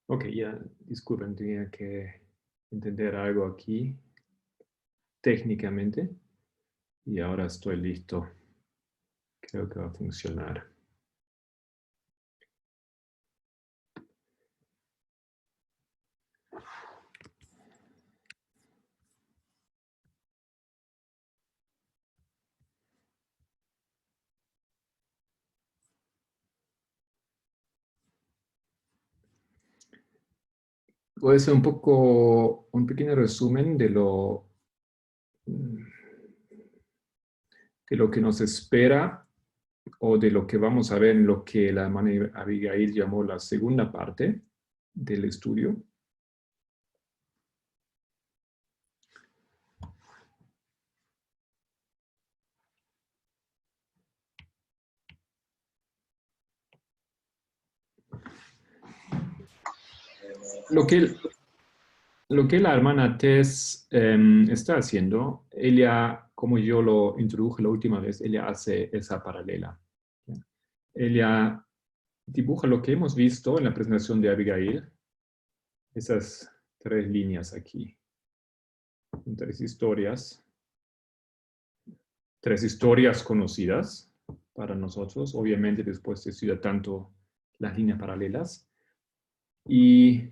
Ok, ya, disculpen, tenía que entender algo aquí técnicamente y ahora estoy listo. Creo que va a funcionar. Puede ser un pequeño resumen de lo que nos espera o de lo que vamos a ver en lo que la hermana Abigail llamó la segunda parte del estudio. Lo que, lo que la hermana Tess está haciendo, ella, como yo lo introduje la última vez, ella hace esa paralela. Ella dibuja lo que hemos visto en la presentación de Abigail, esas tres líneas aquí, tres historias conocidas para nosotros, obviamente después se estudia tanto las líneas paralelas. Y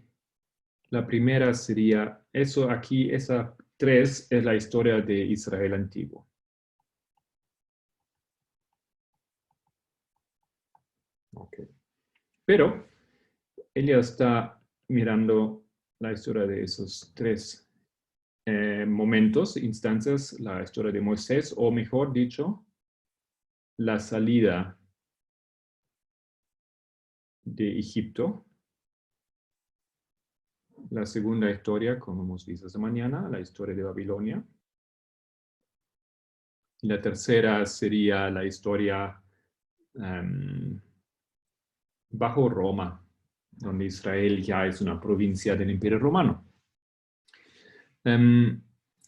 la primera sería, eso aquí, esa tres es la historia de Israel antiguo. Okay. Pero ella está mirando la historia de esos tres momentos, instancias, la historia de Moisés, o mejor dicho, la salida de Egipto. La segunda historia, como hemos visto esta mañana, la historia de Babilonia. Y la tercera sería la historia bajo Roma, donde Israel ya es una provincia del Imperio Romano.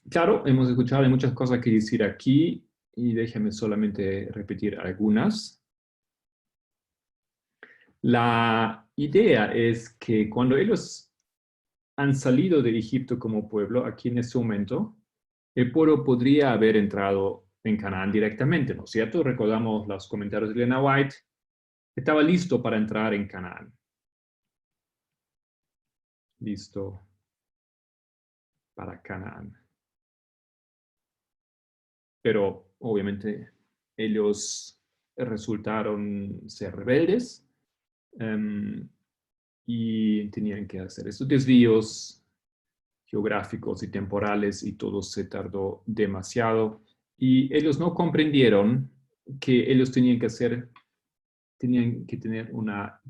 Claro, hemos escuchado muchas cosas que decir aquí y déjame solamente repetir algunas. La idea es que cuando ellos han salido de Egipto como pueblo, aquí en este momento, el pueblo podría haber entrado en Canaán directamente, ¿no es cierto? Recordamos los comentarios de Elena White, estaba listo para entrar en Canaán. Listo para Canaán. Pero obviamente ellos resultaron ser rebeldes y tenían que hacer estos desvíos geográficos y temporales y todo se tardó demasiado y ellos no comprendieron que ellos tenían que hacer, tenían que tener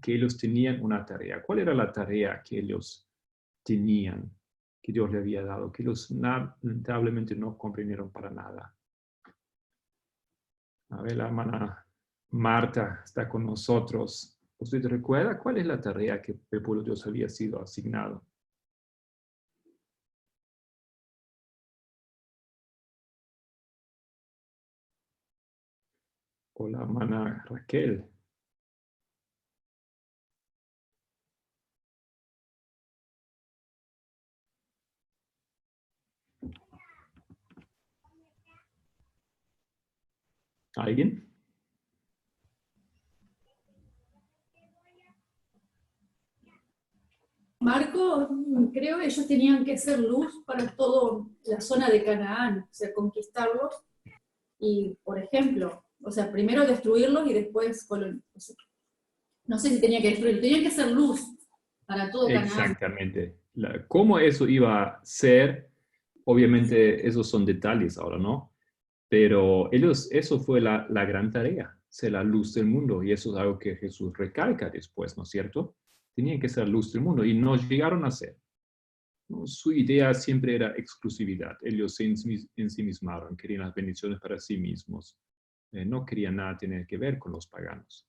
que ellos tenían una tarea. ¿Cuál era la tarea que ellos tenían, que Dios le había dado, que ellos lamentablemente no comprendieron para nada? A ver, la hermana Marta está con nosotros. ¿Usted recuerda cuál es la tarea que el pueblo de Dios había sido asignado? O la hermana Raquel. ¿Alguien? Marco, creo que ellos tenían que ser luz para toda la zona de Canaán, o sea, conquistarlos y, por ejemplo, o sea, primero destruirlos y después, o sea, no sé si tenían que destruirlos, tenían que ser luz para todo Canaán. Exactamente. ¿Cómo eso iba a ser? Obviamente esos son detalles ahora, ¿no? Pero ellos, eso fue la gran tarea, ser la luz del mundo. Y eso es algo que Jesús recalca después, ¿no es cierto? Tenían que ser luz del mundo y no llegaron a ser, ¿no? Su idea siempre era exclusividad. Ellos se ensimismaron, querían las bendiciones para sí mismos. No querían nada tener que ver con los paganos.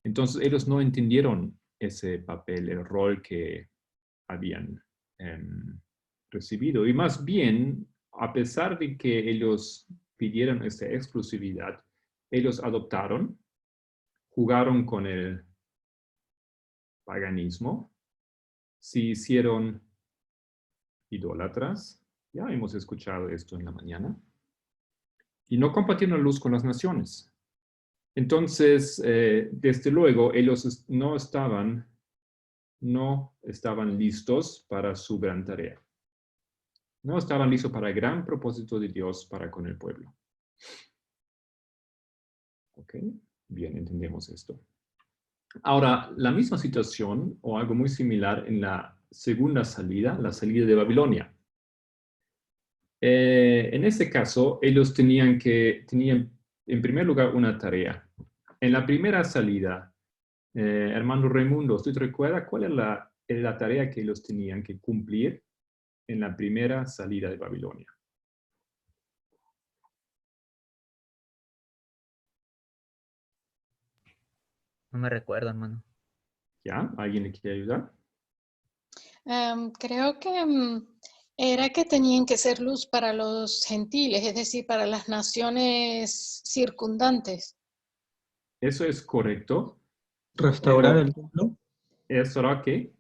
Entonces ellos no entendieron ese papel, el rol que habían recibido. Y más bien, a pesar de que ellos pidieron esa exclusividad, ellos adoptaron, jugaron con el paganismo se hicieron idólatras. Ya hemos escuchado esto en la mañana. Y no compartieron la luz con las naciones. Entonces, desde luego, ellos no estaban listos para su gran tarea. No estaban listos para el gran propósito de Dios para con el pueblo. ¿Ok? Bien, entendemos esto. Ahora, la misma situación o algo muy similar en la segunda salida, la salida de Babilonia. En este caso, ellos tenían en primer lugar una tarea. En la primera salida, hermano Raimundo, ¿usted recuerda cuál es la tarea que ellos tenían que cumplir en la primera salida de Babilonia? No me recuerdo, hermano. ¿Ya? ¿Alguien le quiere ayudar? Creo que era que tenían que ser luz para los gentiles, es decir, para las naciones circundantes. Eso es correcto. Restaurar Pero el templo. ¿eso era qué?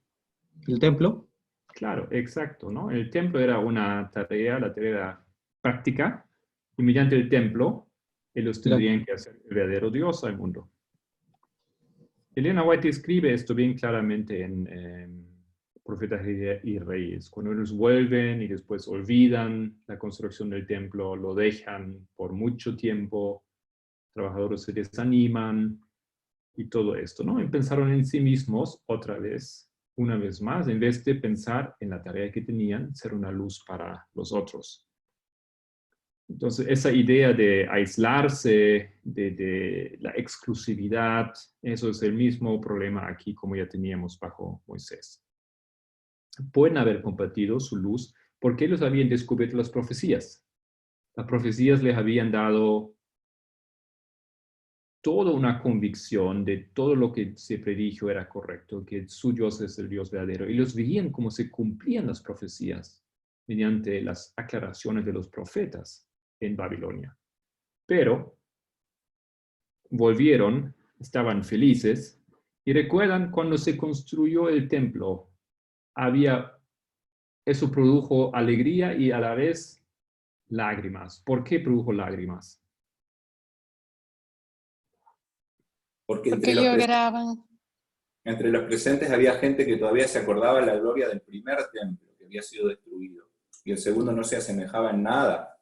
El templo. Claro, exacto, ¿no? El templo era una tarea, la tarea era práctica, y mediante el templo, ellos tendrían que hacer el verdadero Dios al mundo. Elena White escribe esto bien claramente en Profetas y Reyes. Cuando ellos vuelven y después olvidan la construcción del templo, lo dejan por mucho tiempo, trabajadores se desaniman y todo esto, ¿no? Y pensaron en sí mismos otra vez, una vez más, en vez de pensar en la tarea que tenían, ser una luz para los otros. Entonces, esa idea de aislarse, de la exclusividad, eso es el mismo problema aquí como ya teníamos bajo Moisés. Pueden haber compartido su luz porque ellos habían descubierto las profecías. Las profecías les habían dado toda una convicción de todo lo que se predijo era correcto, que su Dios es el Dios verdadero. Ellos veían cómo se cumplían las profecías mediante las aclaraciones de los profetas en Babilonia. Pero volvieron, estaban felices, y recuerdan cuando se construyó el templo, eso produjo alegría y a la vez lágrimas. ¿Por qué produjo lágrimas? Porque Porque lloraban. entre los presentes había gente que todavía se acordaba de la gloria del primer templo que había sido destruido, y el segundo no se asemejaba en nada.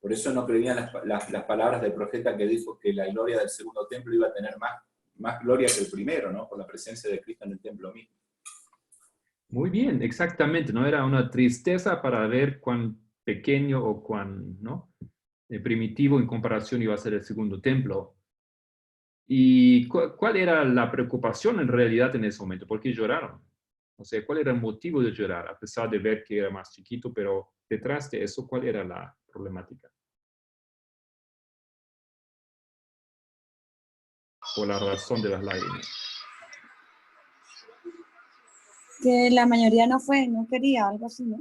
Por eso no creían las palabras del profeta que dijo que la gloria del segundo templo iba a tener más gloria que el primero, ¿no? Por la presencia de Cristo en el templo mismo. Muy bien, exactamente. No era una tristeza para ver cuán pequeño o cuán, ¿no? Primitivo en comparación iba a ser el segundo templo. ¿Y cuál era la preocupación en realidad en ese momento? ¿Por qué lloraron? O sea, ¿cuál era el motivo de llorar? A pesar de ver que era más chiquito, pero detrás de eso, ¿cuál era la problemática? O la razón de las lágrimas. Que la mayoría no quería, algo así, ¿no?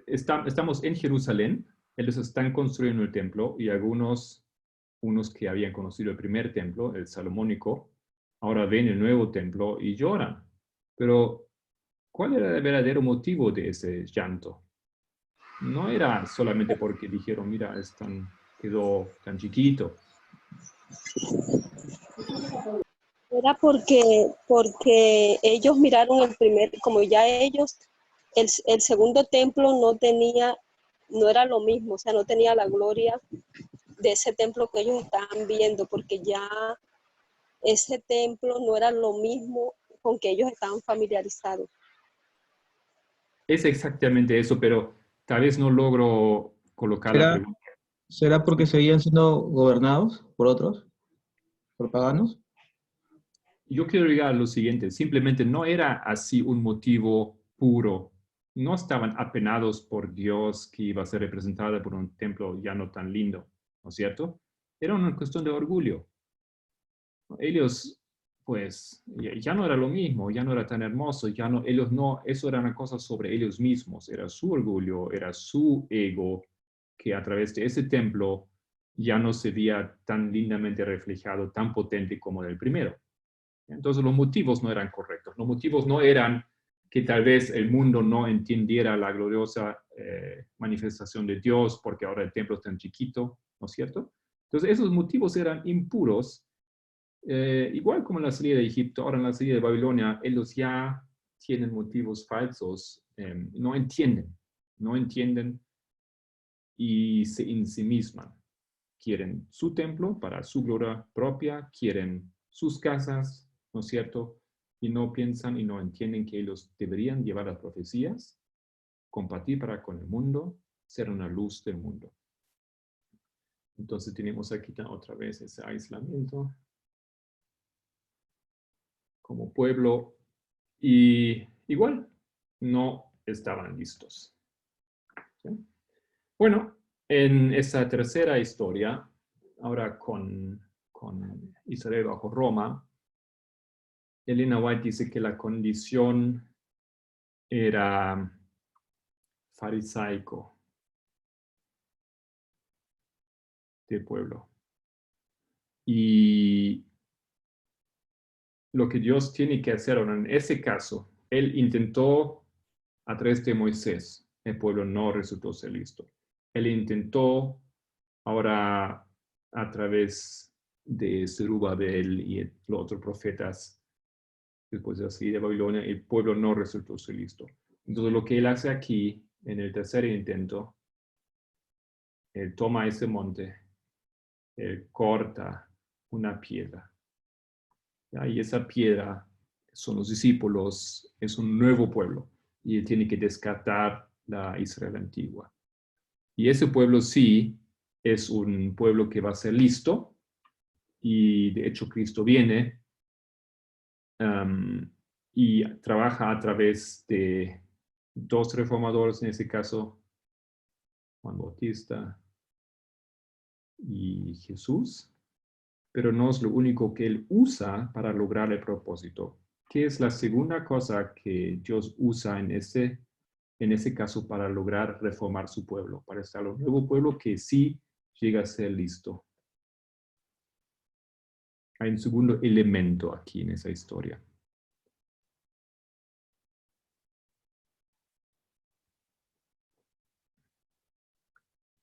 Estamos en Jerusalén, ellos están construyendo el templo y unos que habían conocido el primer templo, el salomónico, ahora ven el nuevo templo y lloran. Pero, ¿cuál era el verdadero motivo de ese llanto? No era solamente porque dijeron, mira, quedó tan chiquito. Era porque ellos miraron el primer, como ya ellos, el segundo templo no era lo mismo, o sea, no tenía la gloria de ese templo que ellos estaban viendo, porque ya ese templo no era lo mismo con que ellos estaban familiarizados. Es exactamente eso, pero tal vez no logro colocar la pregunta. ¿Será porque seguían siendo gobernados por otros, por paganos? Yo quiero llegar a lo siguiente, simplemente no era así un motivo puro. No estaban apenados por Dios que iba a ser representada por un templo ya no tan lindo, ¿no es cierto? Era una cuestión de orgullo. Ellos, pues, ya no era lo mismo, ya no era tan hermoso, eso era una cosa sobre ellos mismos, era su orgullo, era su ego, que a través de ese templo ya no se veía tan lindamente reflejado, tan potente como el primero. Entonces los motivos no eran correctos. Los motivos no eran que tal vez el mundo no entendiera la gloriosa manifestación de Dios porque ahora el templo es tan chiquito, ¿no es cierto? Entonces esos motivos eran impuros, igual como en la salida de Egipto, ahora en la salida de Babilonia, ellos ya tienen motivos falsos, no entienden y se ensimisman. Quieren su templo para su gloria propia, quieren sus casas, ¿no es cierto? Y no piensan y no entienden que ellos deberían llevar las profecías, compartir para con el mundo, ser una luz del mundo. Entonces tenemos aquí otra vez ese aislamiento como pueblo y igual no estaban listos. ¿Sí? Bueno, en esa tercera historia, ahora con Israel bajo Roma, Elena White dice que la condición era farisaico del pueblo. Y lo que Dios tiene que hacer ahora en ese caso, Él intentó a través de Moisés, el pueblo no resultó ser listo. Él intentó ahora a través de Zerubabel y los otros profetas, después de la salida de Babilonia, el pueblo no resultó ser listo. Entonces lo que él hace aquí, en el tercer intento, él toma ese monte, él corta una piedra. ¿Ya? Y esa piedra son los discípulos, es un nuevo pueblo. Y él tiene que descartar la Israel antigua. Y ese pueblo sí es un pueblo que va a ser listo. Y de hecho Cristo viene y trabaja a través de dos reformadores, en ese caso, Juan Bautista y Jesús, pero no es lo único que él usa para lograr el propósito. ¿Qué es la segunda cosa que Dios usa en ese caso para lograr reformar su pueblo, para estar un nuevo pueblo que sí llega a ser listo? Hay un segundo elemento aquí en esa historia.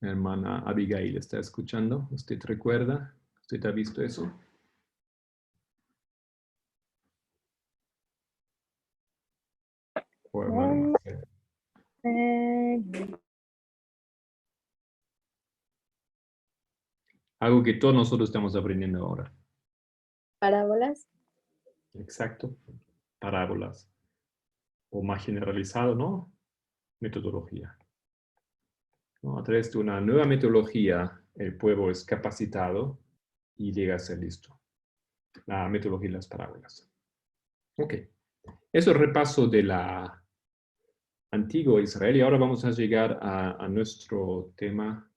Mi hermana Abigail está escuchando. ¿Usted recuerda? ¿Usted ha visto eso? O hermano Marcelo. Algo que todos nosotros estamos aprendiendo ahora. Parábolas. Exacto. Parábolas. O más generalizado, ¿no? Metodología. ¿No? A través de una nueva metodología, el pueblo es capacitado y llega a ser listo. La metodología de las parábolas. Ok. Eso es el repaso de la antigua Israel. Y ahora vamos a llegar a nuestro tema,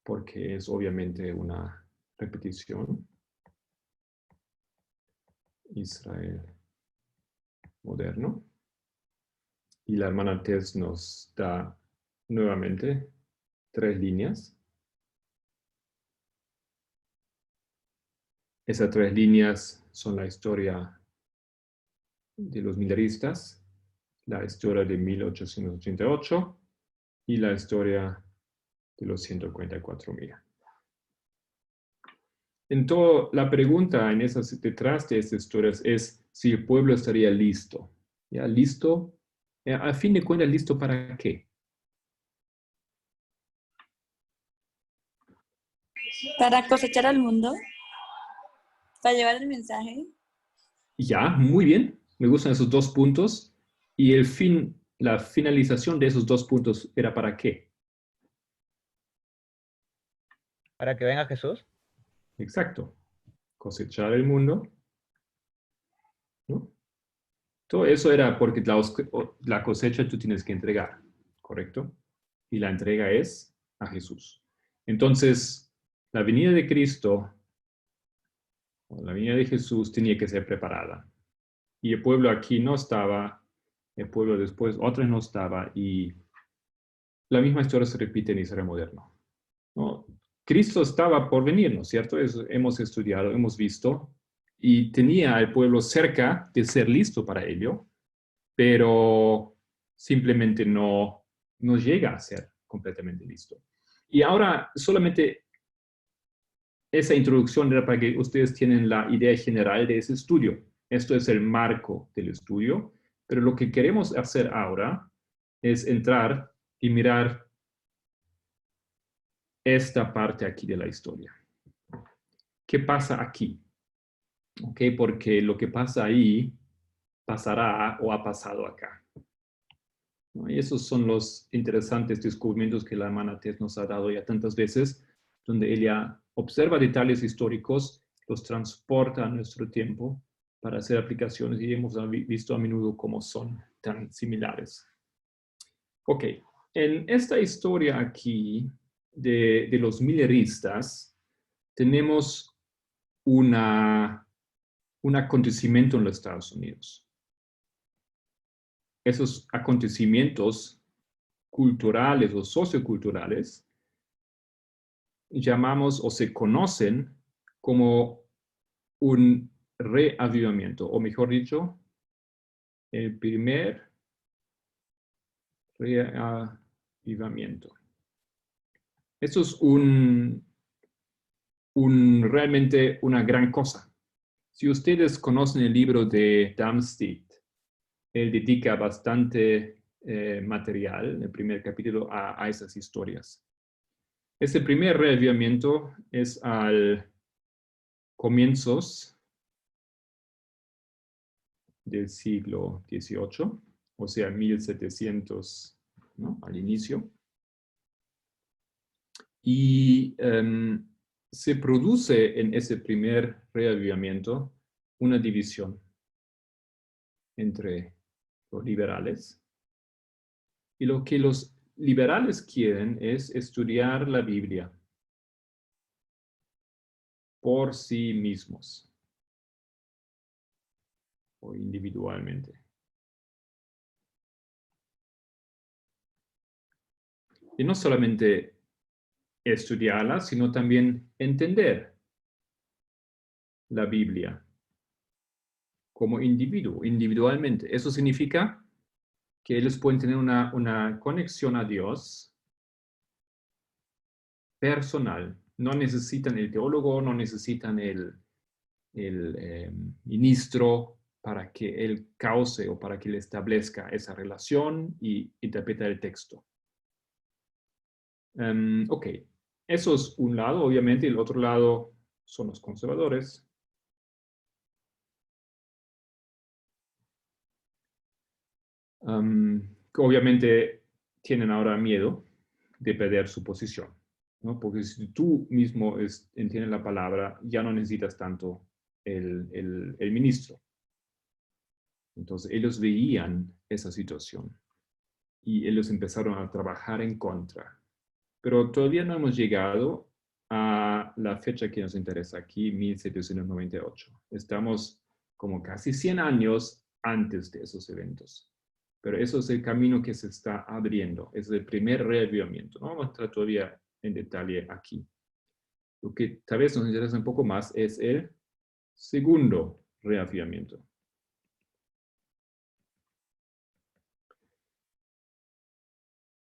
porque es obviamente una repetición. Israel moderno. Y la hermana Tess nos da nuevamente 3 líneas. Esas 3 líneas son la historia de los milenaristas, la historia de 1888 y la historia de los 144,000. Entonces, la pregunta detrás de estas historias es si el pueblo estaría listo. ¿Ya? ¿Listo? A fin de cuentas, ¿listo para qué? Para cosechar al mundo. Para llevar el mensaje. Ya, muy bien. Me gustan esos 2 puntos. Y la finalización de esos 2 puntos era ¿para qué? Para que venga Jesús. Exacto. Cosechar el mundo. ¿No? Todo eso era porque la cosecha tú tienes que entregar, ¿correcto? Y la entrega es a Jesús. Entonces, la venida de Cristo, o la venida de Jesús tenía que ser preparada. Y el pueblo aquí no estaba, el pueblo después, otros no estaba, y la misma historia se repite en Israel moderno. ¿No? Cristo estaba por venir, ¿no es cierto? Eso hemos estudiado, hemos visto, y tenía al pueblo cerca de ser listo para ello, pero simplemente no llega a ser completamente listo. Y ahora solamente esa introducción era para que ustedes tienen la idea general de ese estudio. Esto es el marco del estudio, pero lo que queremos hacer ahora es entrar y mirar esta parte aquí de la historia. ¿Qué pasa aquí? ¿Okay? Porque lo que pasa ahí pasará o ha pasado acá. ¿No? Y esos son los interesantes descubrimientos que la hermana Tess nos ha dado ya tantas veces, donde ella observa detalles históricos, los transporta a nuestro tiempo para hacer aplicaciones y hemos visto a menudo cómo son tan similares. Ok, en esta historia aquí de los milleristas tenemos un acontecimiento en los Estados Unidos. Esos acontecimientos culturales o socioculturales llamamos o se conocen como un reavivamiento, o mejor dicho, el primer reavivamiento. Eso es realmente una gran cosa. Si ustedes conocen el libro de Darmstadt, él dedica bastante material en el primer capítulo a esas historias. Este primer reavivamiento es al comienzos del siglo XVIII, o sea, 1700, ¿no? Al inicio. Y se produce en ese primer reavivamiento una división entre los liberales. Y lo que los liberales quieren es estudiar la Biblia por sí mismos o individualmente. Y no solamente estudiarla, sino también entender la Biblia como individualmente. Eso significa que ellos pueden tener una conexión a Dios personal. No necesitan el teólogo, no necesitan el ministro para que él cause o para que él establezca esa relación y interprete el texto. Ok, eso es un lado, obviamente, y el otro lado son los conservadores. Que obviamente tienen ahora miedo de perder su posición, ¿no? Porque si tú mismo entiendes la palabra, ya no necesitas tanto el ministro. Entonces ellos veían esa situación y ellos empezaron a trabajar en contra. Pero todavía no hemos llegado a la fecha que nos interesa aquí, 1798. Estamos como casi 100 años antes de esos eventos. Pero eso es el camino que se está abriendo. Es el primer reavivamiento. No vamos a entrar todavía en detalle aquí. Lo que tal vez nos interesa un poco más es el segundo reavivamiento.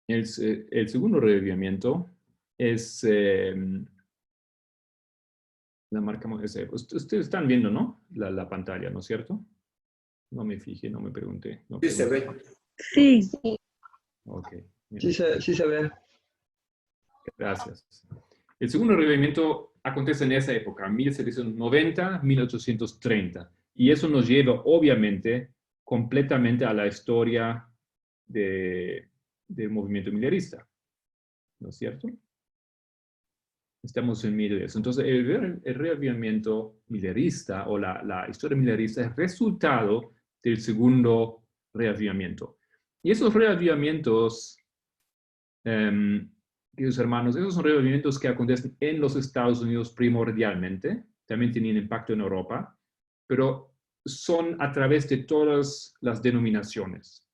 El segundo reavivamiento es la marca. Ustedes están viendo, ¿no? La pantalla, ¿no es cierto? No me fijé, no me pregunté. No Sí, se ve. Sí. Ok. Sí se ve. Gracias. El segundo reavivamiento acontece en esa época, 1790, 1830. Y eso nos lleva, obviamente, completamente a la historia del movimiento millerista. ¿No es cierto? Estamos en medio de eso. Entonces, el reavivamiento millerista o la historia millerista es resultado del segundo reavivamiento. Y esos reavivamientos, queridos hermanos, esos son reavivamientos que acontecen en los Estados Unidos primordialmente, también tienen impacto en Europa, pero son a través de todas las denominaciones.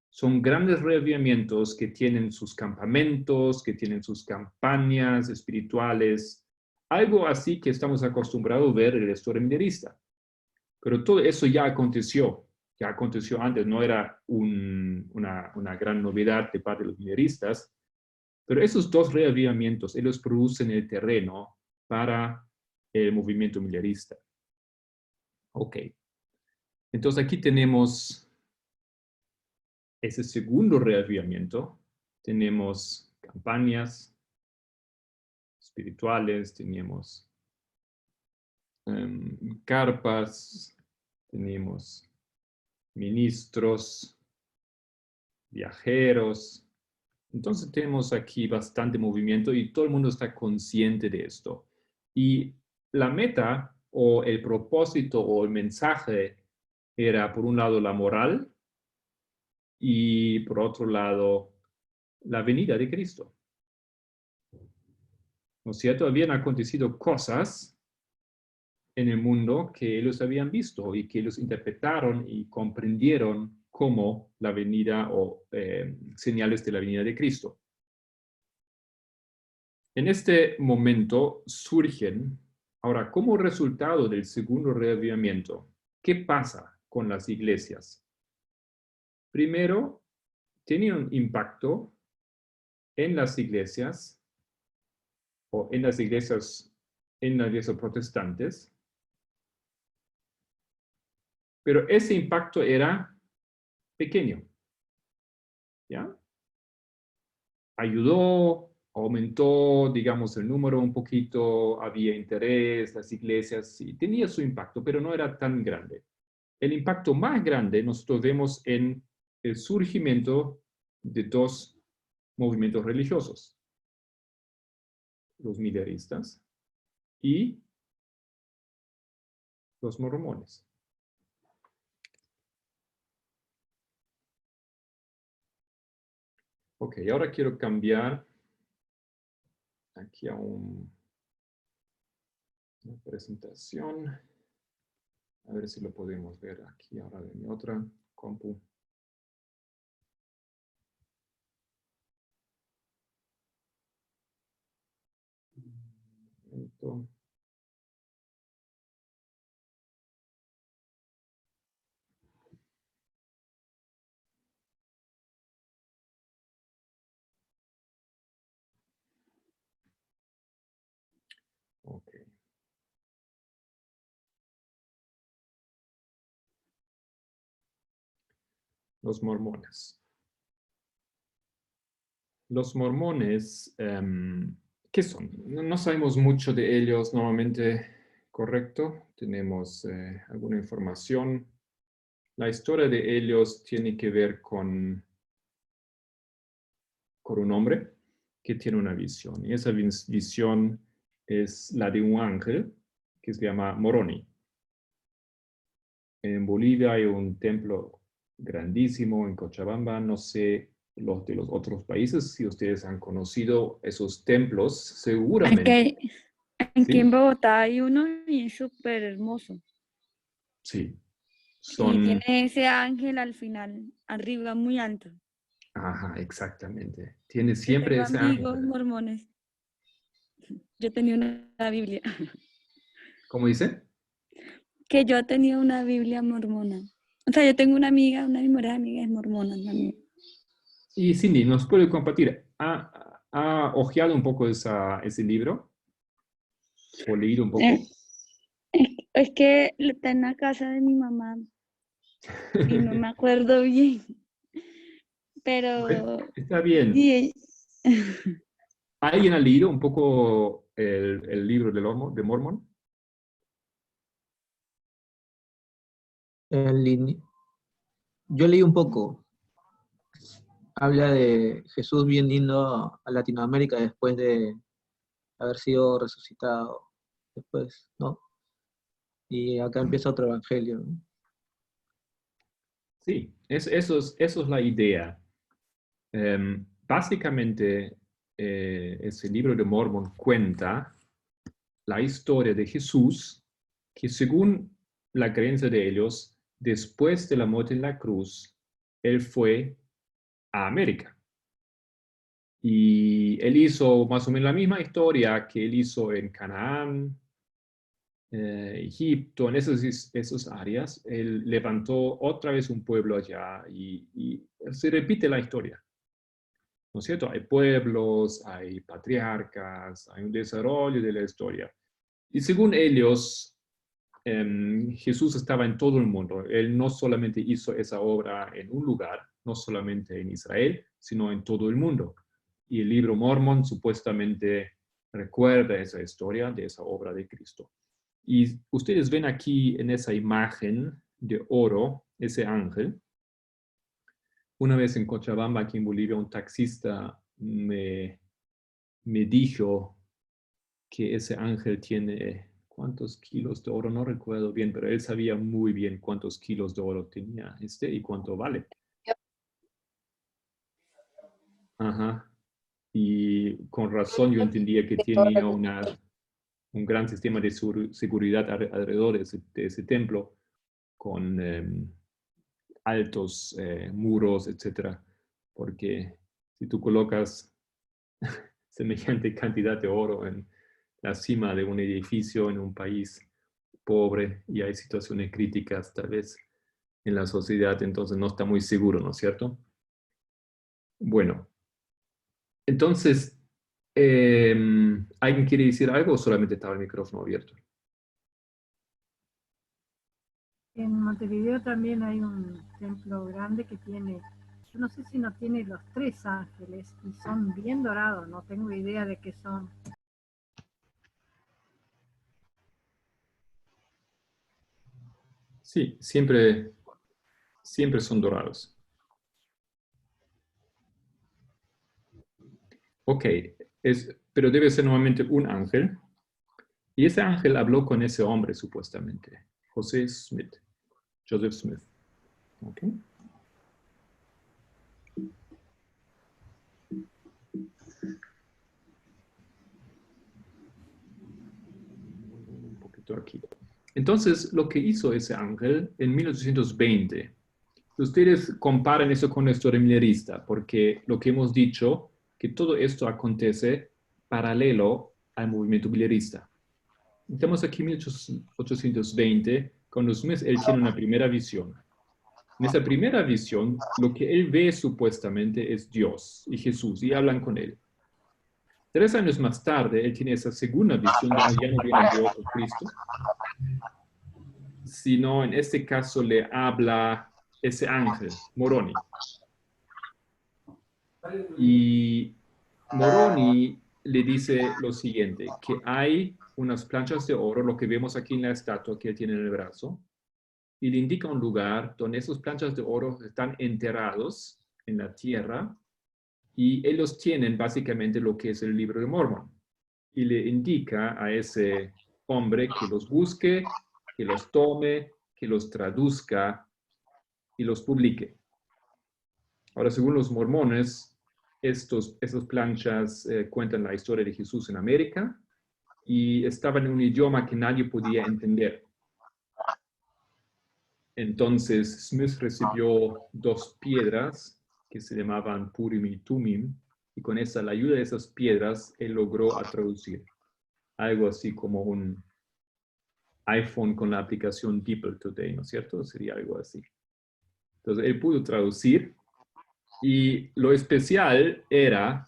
Son grandes reavivamientos que tienen sus campamentos, que tienen sus campañas espirituales, algo así que estamos acostumbrados a ver en la historia millerista. Pero todo eso ya aconteció antes, no era una gran novedad de parte de los milenaristas, pero esos dos reavivamientos, ellos producen el terreno para el movimiento milenarista. Ok. Entonces aquí tenemos ese segundo reavivamiento. Tenemos campañas espirituales, tenemos carpas, tenemos ministros, viajeros. Entonces tenemos aquí bastante movimiento y todo el mundo está consciente de esto. Y la meta o el propósito o el mensaje era, por un lado, la moral y, por otro lado, la venida de Cristo. ¿No es cierto? Habían acontecido cosas en el mundo que ellos habían visto y que ellos interpretaron y comprendieron como la venida o señales de la venida de Cristo. En este momento surgen, ahora, como resultado del segundo reavivamiento, ¿qué pasa con las iglesias? Primero, tiene un impacto en las iglesias, o en las iglesias protestantes, pero ese impacto era pequeño, ¿ya? Ayudó, aumentó, digamos, el número un poquito, había interés, las iglesias, sí, tenía su impacto, pero no era tan grande. El impacto más grande nosotros vemos en el surgimiento de dos movimientos religiosos, los milenaristas y los mormones. Ok, ahora quiero cambiar aquí a una presentación. A ver si lo podemos ver aquí ahora de mi otra compu. Ok. Los mormones. Los mormones, ¿qué son? No sabemos mucho de ellos normalmente, ¿correcto? Tenemos alguna información. La historia de ellos tiene que ver con un hombre que tiene una visión. Y esa visión es la de un ángel que se llama Moroni. En Bolivia hay un templo grandísimo, en Cochabamba. No sé los de los otros países, si ustedes han conocido esos templos, seguramente. Aquí en Bogotá hay uno y es súper hermoso. Sí. Sí, tiene ese ángel al final, arriba, muy alto. Ajá, exactamente. Tiene Yo siempre tengo ese amigos ángel. mormones. Yo tenía una Biblia. ¿Cómo dice? Que yo tenía una Biblia mormona. O sea, yo tengo una amiga, una de mis mejores amigas es mormona también. Y Cindy, ¿nos puede compartir? ¿Ha ojeado un poco ese libro? ¿O leído un poco? Es que está en la casa de mi mamá y no me acuerdo bien. Pero Está bien. sí. ¿Alguien ha leído un poco el libro de Mormon? Yo leí un poco. Habla de Jesús viniendo a Latinoamérica después de haber sido resucitado después, ¿no? Y acá empieza otro evangelio, ¿no? Sí, eso es la idea. Básicamente, ese libro de Mormon cuenta la historia de Jesús, que según la creencia de ellos, después de la muerte en la cruz, él fue a América. Y él hizo más o menos la misma historia que él hizo en Canaán, Egipto, en esas áreas, él levantó otra vez un pueblo allá y se repite la historia. ¿No es cierto? Hay pueblos, hay patriarcas, hay un desarrollo de la historia. Y según ellos, Jesús estaba en todo el mundo. Él no solamente hizo esa obra en un lugar, no solamente en Israel, sino en todo el mundo. Y el libro Mormón supuestamente recuerda esa historia de esa obra de Cristo. Y ustedes ven aquí en esa imagen de oro, ese ángel. Una vez en Cochabamba, aquí en Bolivia, un taxista me dijo que ese ángel tiene cuántos kilos de oro, no recuerdo bien, pero él sabía muy bien cuántos kilos de oro tenía y cuánto vale. Ajá. Y con razón yo entendía que tenía un gran sistema de seguridad alrededor de ese templo, con altos muros, etcétera, porque si tú colocas semejante cantidad de oro en la cima de un edificio en un país pobre y hay situaciones críticas tal vez en la sociedad, entonces no está muy seguro, ¿no es cierto? Bueno, entonces, ¿alguien quiere decir algo o solamente estaba el micrófono abierto? En Montevideo también hay un templo grande que tiene, yo no sé si no tiene los 3 ángeles y son bien dorados, no tengo idea de qué son. Sí, siempre son dorados. Ok, pero debe ser normalmente un ángel. Y ese ángel habló con ese hombre, supuestamente, Joseph Smith. Ok. Un poquito aquí. Entonces, lo que hizo ese ángel en 1820, ustedes comparan eso con la historia milerista, porque lo que hemos dicho, que todo esto acontece paralelo al movimiento milerista. Estamos aquí en 1820, cuando Smith, él tiene una primera visión. En esa primera visión, lo que él ve supuestamente es Dios y Jesús, y hablan con él. 3 años más tarde, él tiene esa segunda visión, donde ya no viene Dios o Cristo, sino en este caso le habla ese ángel, Moroni. Y Moroni le dice lo siguiente, que hay unas planchas de oro, lo que vemos aquí en la estatua que él tiene en el brazo, y le indica un lugar donde esas planchas de oro están enterrados en la tierra, y ellos tienen básicamente lo que es el libro de Mormón. Y le indica a ese hombre que los busque, que los tome, que los traduzca y los publique. Ahora, según los mormones, esas planchas cuentan la historia de Jesús en América y estaban en un idioma que nadie podía entender. Entonces, Smith recibió 2 piedras que se llamaban Purim y Tumim, y con la ayuda de esas piedras, él logró traducir algo así como un iPhone con la aplicación People Today, ¿no es cierto? Sería algo así. Entonces, él pudo traducir, y lo especial era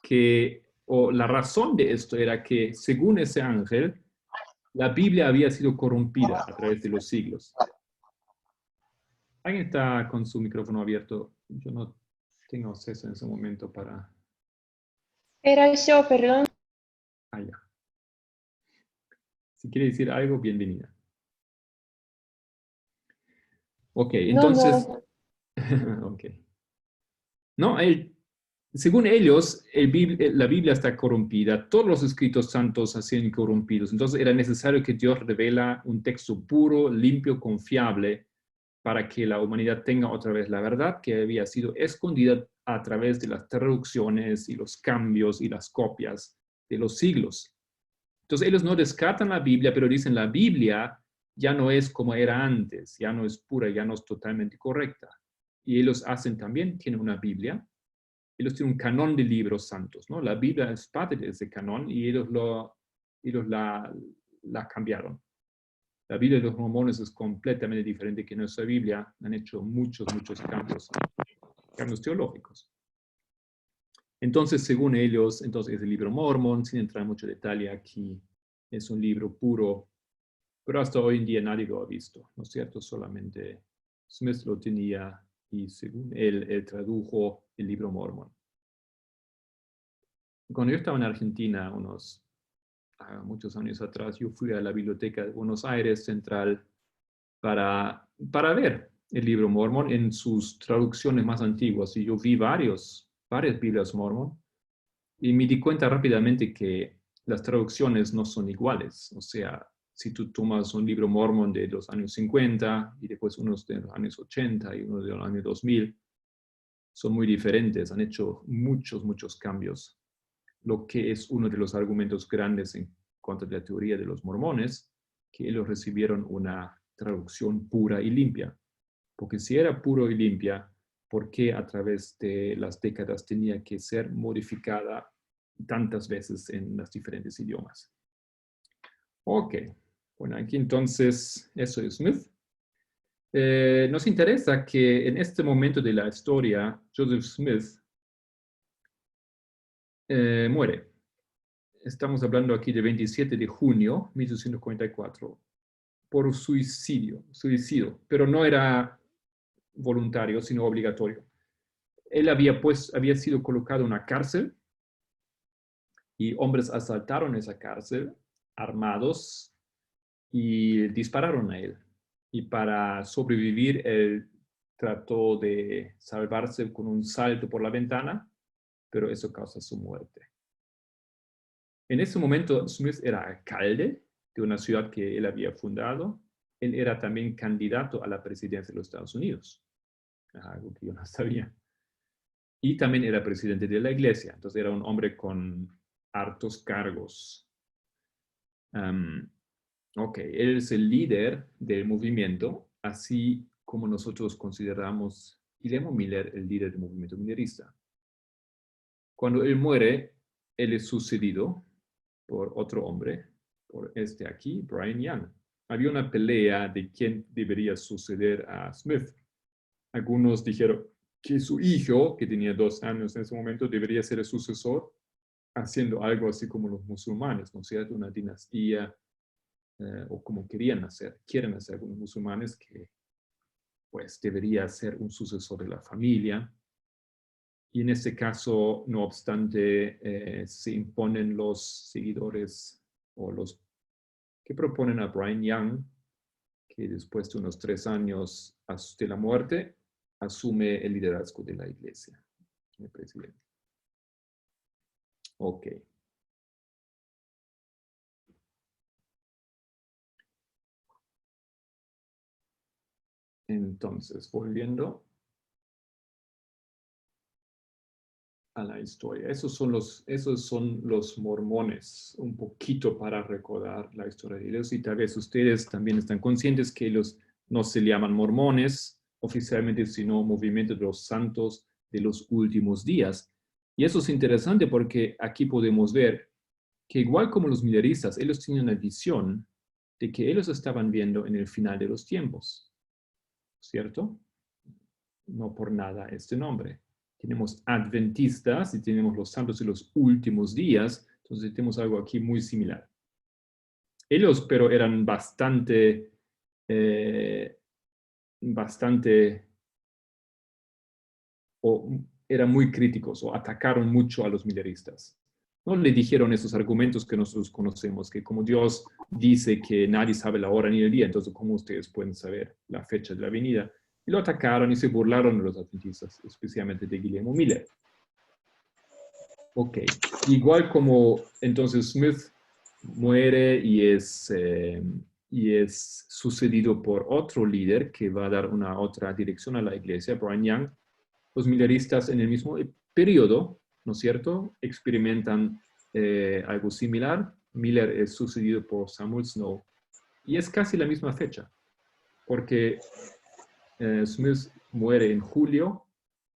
que, o la razón de esto era que, según ese ángel, la Biblia había sido corrompida a través de los siglos. ¿Alguien está con su micrófono abierto? Yo no tengo acceso en ese momento para... Era yo, perdón. Ah, ya. Si quiere decir algo, bienvenida. Ok, entonces... No. Ok. No, según ellos, la Biblia está corrompida, todos los escritos santos han sido corrompidos, entonces era necesario que Dios revela un texto puro, limpio, confiable, para que la humanidad tenga otra vez la verdad que había sido escondida a través de las traducciones y los cambios y las copias de los siglos. Entonces ellos no descartan la Biblia, pero dicen la Biblia ya no es como era antes, ya no es pura, ya no es totalmente correcta. Y ellos tienen una Biblia, ellos tienen un canon de libros santos, ¿no? La Biblia es parte de ese canon y ellos la cambiaron. La Biblia de los mormones es completamente diferente que nuestra Biblia. Han hecho muchos cambios teológicos. Entonces, según ellos, entonces es el libro Mormón, sin entrar en mucho detalle aquí, es un libro puro, pero hasta hoy en día nadie lo ha visto, ¿no es cierto? Solamente Smith lo tenía y según él tradujo el libro Mormón. Cuando yo estaba en Argentina, muchos años atrás, yo fui a la Biblioteca de Buenos Aires Central para ver el libro Mormón en sus traducciones más antiguas, y yo vi varias Biblias Mormón, y me di cuenta rápidamente que las traducciones no son iguales. O sea, si tú tomas un libro Mormón de los años 50 y después unos de los años 80 y uno de los años 2000, son muy diferentes. Han hecho muchos cambios. Lo que es uno de los argumentos grandes en cuanto a la teoría de los mormones, que ellos recibieron una traducción pura y limpia. Porque si era puro y limpia, ¿por qué a través de las décadas tenía que ser modificada tantas veces en los diferentes idiomas? Ok, bueno, aquí entonces, eso es Smith. Nos interesa que en este momento de la historia, Joseph Smith muere. Estamos hablando aquí de 27 de junio de 1844, por suicidio, pero no era voluntario, sino obligatorio. Él había sido colocado en una cárcel y hombres asaltaron esa cárcel armados y dispararon a él. Y para sobrevivir, él trató de salvarse con un salto por la ventana, pero eso causa su muerte. En ese momento, Smith era alcalde de una ciudad que él había fundado. Él era también candidato a la presidencia de los Estados Unidos, algo que yo no sabía. Y también era presidente de la iglesia, entonces era un hombre con hartos cargos. Ok, él es el líder del movimiento, así como nosotros consideramos Guillermo Miller el líder del movimiento millerista. Cuando él muere, él es sucedido por otro hombre, por este aquí, Brigham Young. Había una pelea de quién debería suceder a Smith. Algunos dijeron que su hijo, que tenía 2 años en ese momento, debería ser el sucesor, haciendo algo así como los musulmanes, ¿no es cierto? Una dinastía, o como quieren hacer algunos musulmanes, que pues debería ser un sucesor de la familia. Y en este caso, no obstante, se imponen los seguidores o los que proponen a Brigham Young, que después de unos 3 años de la muerte, asume el liderazgo de la iglesia, el presidente. Ok. Entonces, volviendo a la historia. Esos son los mormones, un poquito para recordar la historia de ellos. Y tal vez ustedes también están conscientes que ellos no se llaman mormones oficialmente, sino Movimiento de los Santos de los Últimos Días. Y eso es interesante porque aquí podemos ver que igual como los milleristas, ellos tienen una visión de que ellos estaban viendo en el final de los tiempos. ¿Cierto? No por nada este nombre. Tenemos adventistas y tenemos los santos de los últimos días, entonces tenemos algo aquí muy similar. Ellos, pero eran bastante, o eran muy críticos o atacaron mucho a los milleristas. No le dijeron esos argumentos que nosotros conocemos, que como Dios dice que nadie sabe la hora ni el día, entonces ¿cómo ustedes pueden saber la fecha de la venida? Y lo atacaron y se burlaron de los adventistas, especialmente de Guillermo Miller. Ok, igual como entonces Smith muere y es sucedido por otro líder que va a dar una otra dirección a la iglesia, Brigham Young, los milleristas en el mismo periodo, ¿no es cierto?, experimentan algo similar. Miller es sucedido por Samuel Snow y es casi la misma fecha, porque Smith muere en julio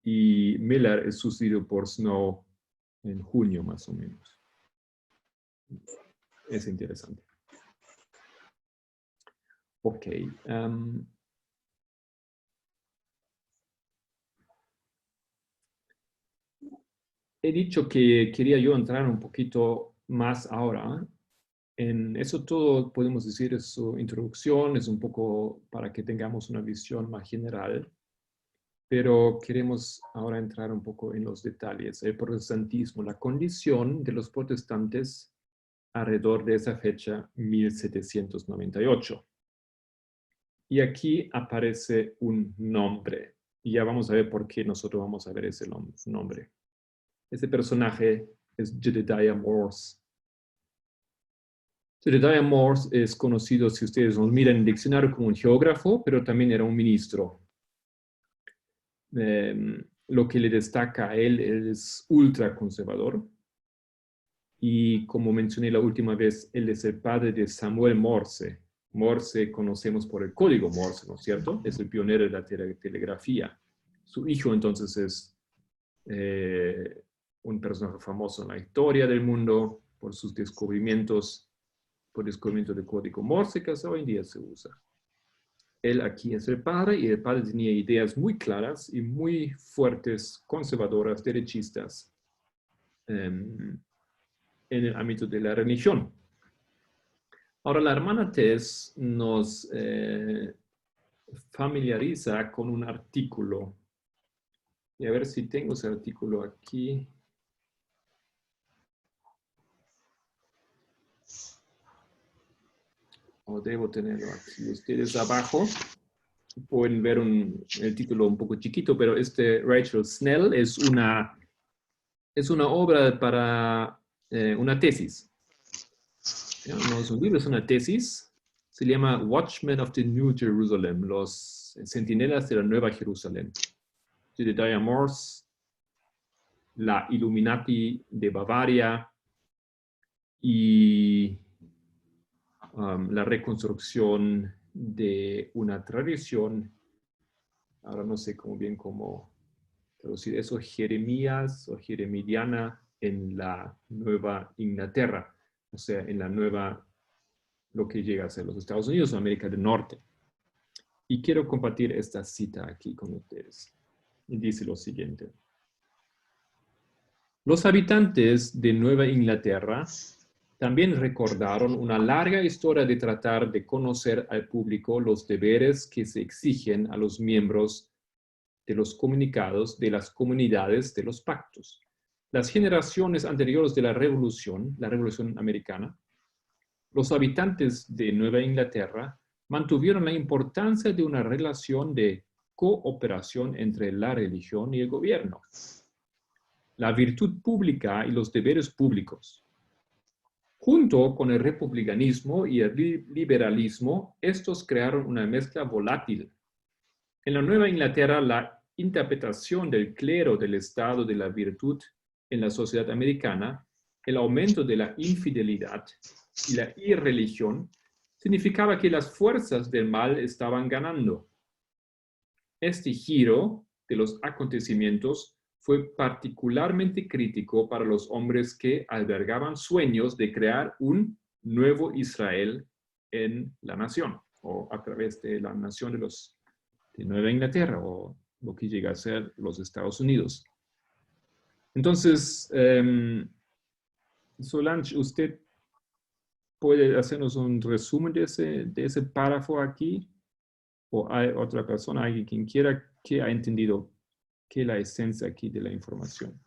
y Miller es sucedido por Snow en junio más o menos. Es interesante. Ok. He dicho que quería yo entrar un poquito más ahora. En eso todo podemos decir es su introducción, es un poco para que tengamos una visión más general, pero queremos ahora entrar un poco en los detalles. El protestantismo, la condición de los protestantes alrededor de esa fecha, 1798. Y aquí aparece un nombre. Y ya vamos a ver por qué nosotros vamos a ver ese nombre. Ese personaje es Jedediah Morse. Jedediah Morse es conocido, si ustedes nos miran en el diccionario, como un geógrafo, pero también era un ministro. Lo que le destaca a él es ultra conservador. Y como mencioné la última vez, él es el padre de Samuel Morse. Morse conocemos por el código Morse, ¿no es cierto? Es el pionero de la telegrafía. Su hijo entonces es un personaje famoso en la historia del mundo por sus descubrimientos, por el descubrimiento del código Morse que hasta hoy en día se usa. Él aquí es el padre, y el padre tenía ideas muy claras y muy fuertes, conservadoras, derechistas, en el ámbito de la religión. Ahora, la hermana Tess nos familiariza con un artículo. Y a ver si tengo ese artículo aquí. O debo tenerlo aquí. Ustedes abajo pueden ver el título un poco chiquito, pero Rachel Snell es una obra para una tesis. No es un libro, es una tesis. Se llama Watchmen of the New Jerusalem, los centinelas de la Nueva Jerusalén. Jedediah Morse, la Illuminati de Bavaria y la reconstrucción de una tradición. Ahora no sé bien cómo traducir eso, Jeremías o Jeremidiana en la Nueva Inglaterra, o sea, en la nueva, lo que llega a ser los Estados Unidos o América del Norte. Y quiero compartir esta cita aquí con ustedes. Y dice lo siguiente. Los habitantes de Nueva Inglaterra también recordaron una larga historia de tratar de conocer al público los deberes que se exigen a los miembros de los comunicados de las comunidades de los pactos. Las generaciones anteriores de la Revolución Americana, los habitantes de Nueva Inglaterra mantuvieron la importancia de una relación de cooperación entre la religión y el gobierno, la virtud pública y los deberes públicos. Junto con el republicanismo y el liberalismo, estos crearon una mezcla volátil. En la Nueva Inglaterra, la interpretación del clero del estado de la virtud en la sociedad americana, el aumento de la infidelidad y la irreligión, significaba que las fuerzas del mal estaban ganando. Este giro de los acontecimientos fue particularmente crítico para los hombres que albergaban sueños de crear un nuevo Israel en la nación, o a través de la nación de Nueva Inglaterra, o lo que llega a ser los Estados Unidos. Entonces, Solange, ¿usted puede hacernos un resumen de ese párrafo aquí? ¿O hay otra persona, alguien quien quiera, que ha entendido qué es la esencia aquí de la información?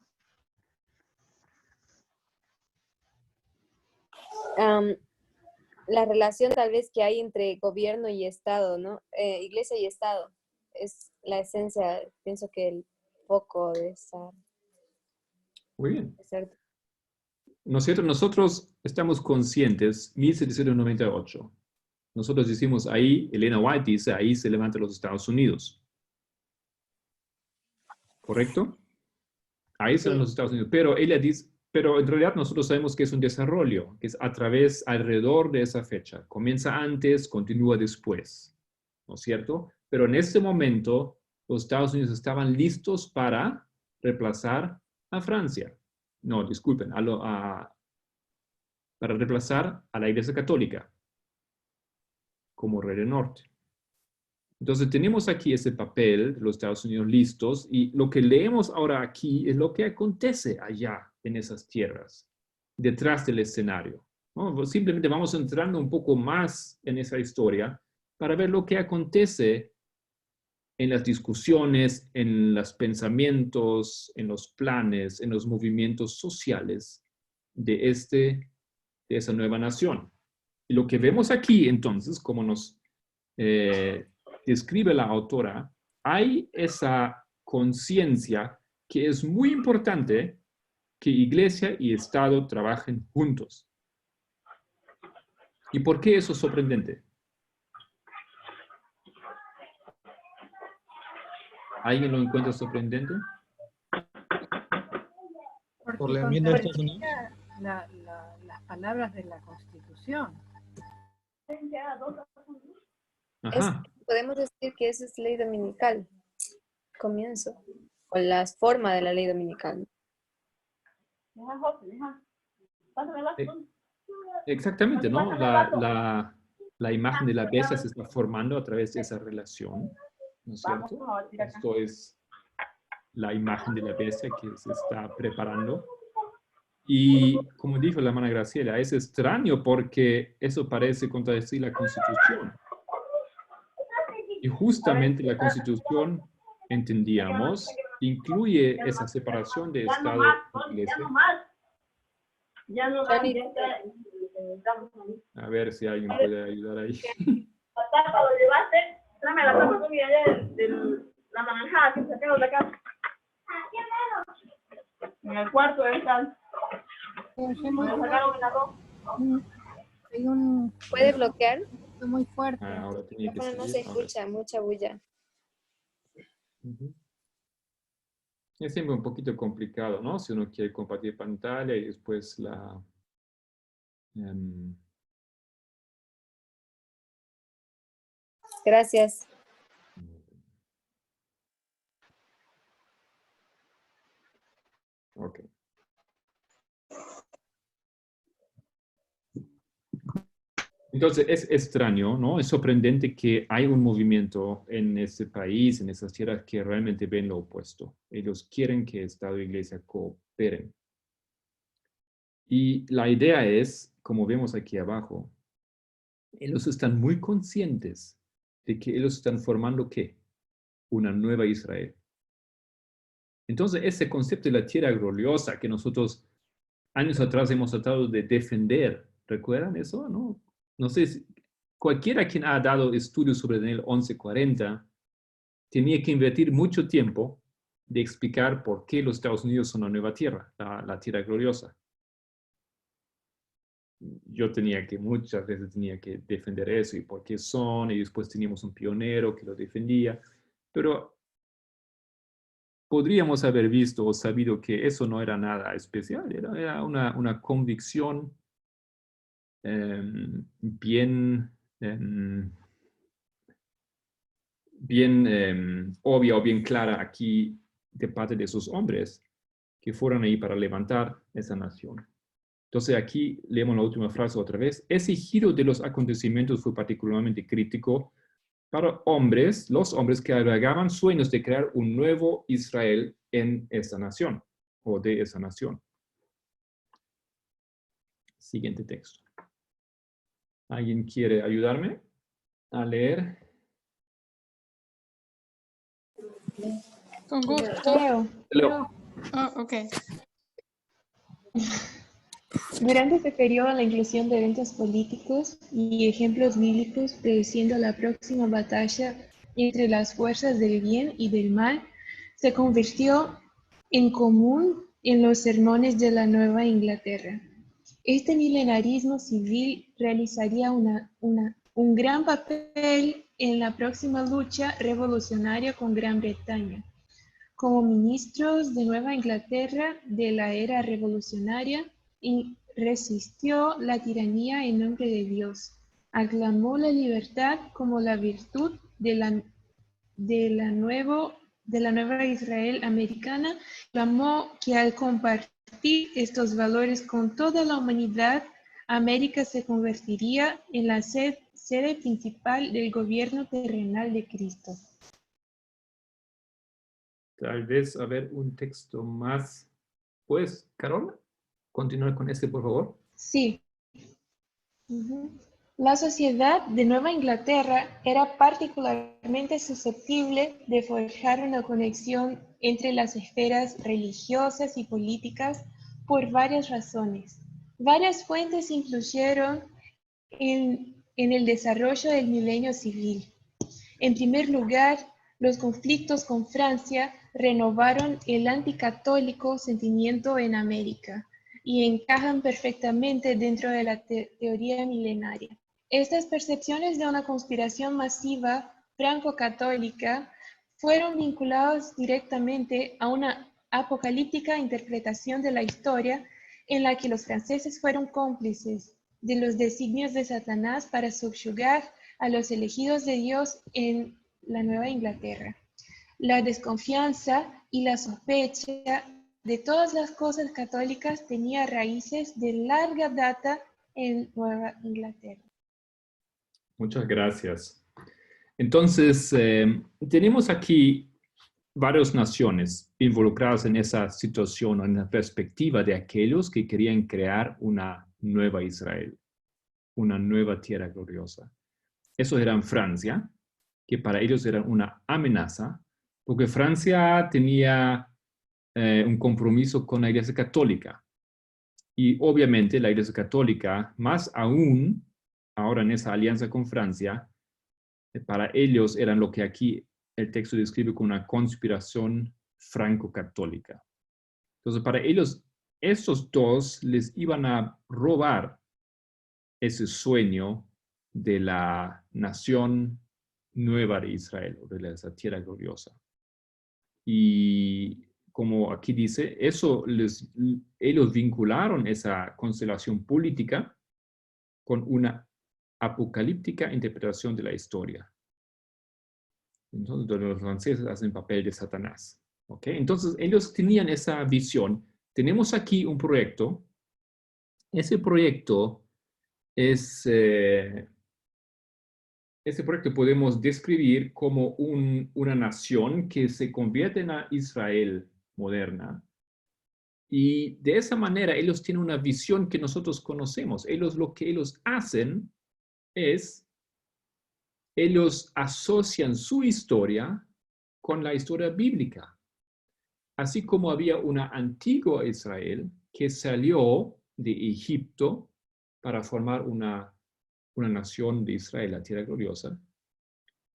La relación tal vez que hay entre gobierno y Estado, ¿no? Iglesia y Estado es la esencia, pienso que el foco de esa... Muy bien. ¿No es cierto? Nosotros estamos conscientes, 1798. Nosotros decimos ahí, Elena White dice, ahí se levantan los Estados Unidos. ¿Correcto? Ahí están los Estados Unidos. Pero ella dice, pero en realidad nosotros sabemos que es un desarrollo, que es alrededor de esa fecha. Comienza antes, continúa después. ¿No es cierto? Pero en este momento, los Estados Unidos estaban listos para reemplazar a Francia. No, disculpen, para reemplazar a la Iglesia Católica. como rey del norte. Entonces tenemos aquí ese papel de los Estados Unidos listos, y lo que leemos ahora aquí es lo que acontece allá en esas tierras, detrás del escenario, ¿no? Simplemente vamos entrando un poco más en esa historia para ver lo que acontece en las discusiones, en los pensamientos, en los planes, en los movimientos sociales de esa nueva nación. Y lo que vemos aquí, entonces, como nos describe la autora, hay esa conciencia que es muy importante que Iglesia y Estado trabajen juntos. ¿Y por qué eso es sorprendente? ¿Alguien lo encuentra sorprendente? Por la enmienda de Estados Unidos. Las palabras de la Constitución. Ajá. Podemos decir que esa es ley dominical, comienzo, o la forma de la ley dominical. Exactamente, ¿no? La imagen de la bestia se está formando a través de esa relación, ¿no es cierto? Esto es la imagen de la bestia que se está preparando. Y como dijo la hermana Graciela, es extraño porque eso parece contradecir la Constitución. Y justamente la Constitución, entendíamos, incluye esa separación de Estado y Iglesia. A ver si alguien puede ayudar ahí. Tráeme la ropa comida de la naranjada que sacaron de acá. En el cuarto están. Me sacaron el arroz. Hay un... ¿Puede bloquear? Muy fuerte. Ahora tenía que No se seguir. escucha, mucha bulla. Es siempre un poquito complicado, ¿no? Si uno quiere compartir pantalla y después la... Gracias. Ok. Entonces es extraño, ¿no? Es sorprendente que hay un movimiento en este país, en esas tierras, que realmente ven lo opuesto. Ellos quieren que Estado e Iglesia cooperen. Y la idea es, como vemos aquí abajo, ellos están muy conscientes de que ellos están formando, ¿qué? Una nueva Israel. Entonces, ese concepto de la tierra gloriosa que nosotros años atrás hemos tratado de defender, ¿recuerdan eso? No sé, cualquiera quien ha dado estudios sobre Daniel 11:40 tenía que invertir mucho tiempo de explicar por qué los Estados Unidos son la nueva tierra, la tierra gloriosa. Yo muchas veces tenía que defender eso y por qué son, y después teníamos un pionero que lo defendía, pero podríamos haber visto o sabido que eso no era nada especial, era una convicción bien obvia o bien clara aquí de parte de esos hombres que fueron ahí para levantar esa nación. Entonces aquí leemos la última frase otra vez. Ese giro de los acontecimientos fue particularmente crítico para los hombres que albergaban sueños de crear un nuevo Israel en esa nación, o de esa nación. Siguiente texto. ¿Alguien quiere ayudarme a leer? Con gusto. Leo. Oh, ok. Durante este periodo, la inclusión de eventos políticos y ejemplos bíblicos prediciendo la próxima batalla entre las fuerzas del bien y del mal se convirtió en común en los sermones de la Nueva Inglaterra. Este milenarismo civil realizaría un gran papel en la próxima lucha revolucionaria con Gran Bretaña. Como ministros de Nueva Inglaterra de la era revolucionaria, resistió la tiranía en nombre de Dios, aclamó la libertad como la virtud de la nueva Israel americana, clamó que al compartir estos valores con toda la humanidad, América se convertiría en la sede principal del gobierno terrenal de Cristo. Tal vez haber un texto más. ¿Puedes, Carol, continuar con este, por favor? Sí. La sociedad de Nueva Inglaterra era particularmente susceptible de forjar una conexión entre las esferas religiosas y políticas por varias razones. Varias fuentes influyeron en el desarrollo del milenio civil. En primer lugar, los conflictos con Francia renovaron el anticatólico sentimiento en América y encajan perfectamente dentro de la teoría milenaria. Estas percepciones de una conspiración masiva franco-católica fueron vinculadas directamente a una apocalíptica interpretación de la historia en la que los franceses fueron cómplices de los designios de Satanás para subyugar a los elegidos de Dios en la Nueva Inglaterra. La desconfianza y la sospecha de todas las cosas católicas tenía raíces de larga data en Nueva Inglaterra. Muchas gracias. Entonces, tenemos aquí varias naciones involucradas en esa situación o en la perspectiva de aquellos que querían crear una nueva Israel, una nueva tierra gloriosa. Eso era en Francia, que para ellos era una amenaza, porque Francia tenía un compromiso con la Iglesia Católica. Y obviamente la Iglesia Católica, más aún ahora en esa alianza con Francia, para ellos eran lo que aquí el texto describe como una conspiración franco-católica. Entonces, para ellos, estos dos les iban a robar ese sueño de la nación nueva de Israel, o de esa tierra gloriosa. Y como aquí dice, ellos vincularon esa constelación política con una apocalíptica interpretación de la historia. Entonces, los franceses hacen papel de Satanás. ¿Okay? Entonces, ellos tenían esa visión. Tenemos aquí un proyecto. Ese proyecto ese proyecto podemos describir como una nación que se convierte en la Israel moderna. Y de esa manera ellos tienen una visión que nosotros conocemos. Lo que ellos hacen es, ellos asocian su historia con la historia bíblica. Así como había una antigua Israel que salió de Egipto para formar una nación de Israel, la tierra gloriosa,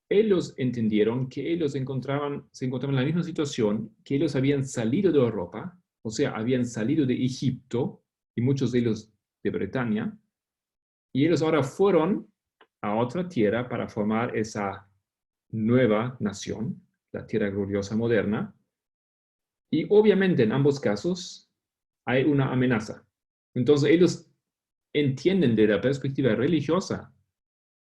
ellos entendieron que ellos se encontraban en la misma situación, que ellos habían salido de Europa, o sea, habían salido de Egipto, y muchos de ellos de Bretaña, y ellos ahora fueron a otra tierra para formar esa nueva nación, la tierra gloriosa moderna, y obviamente en ambos casos hay una amenaza. Entonces ellos entienden de la perspectiva religiosa,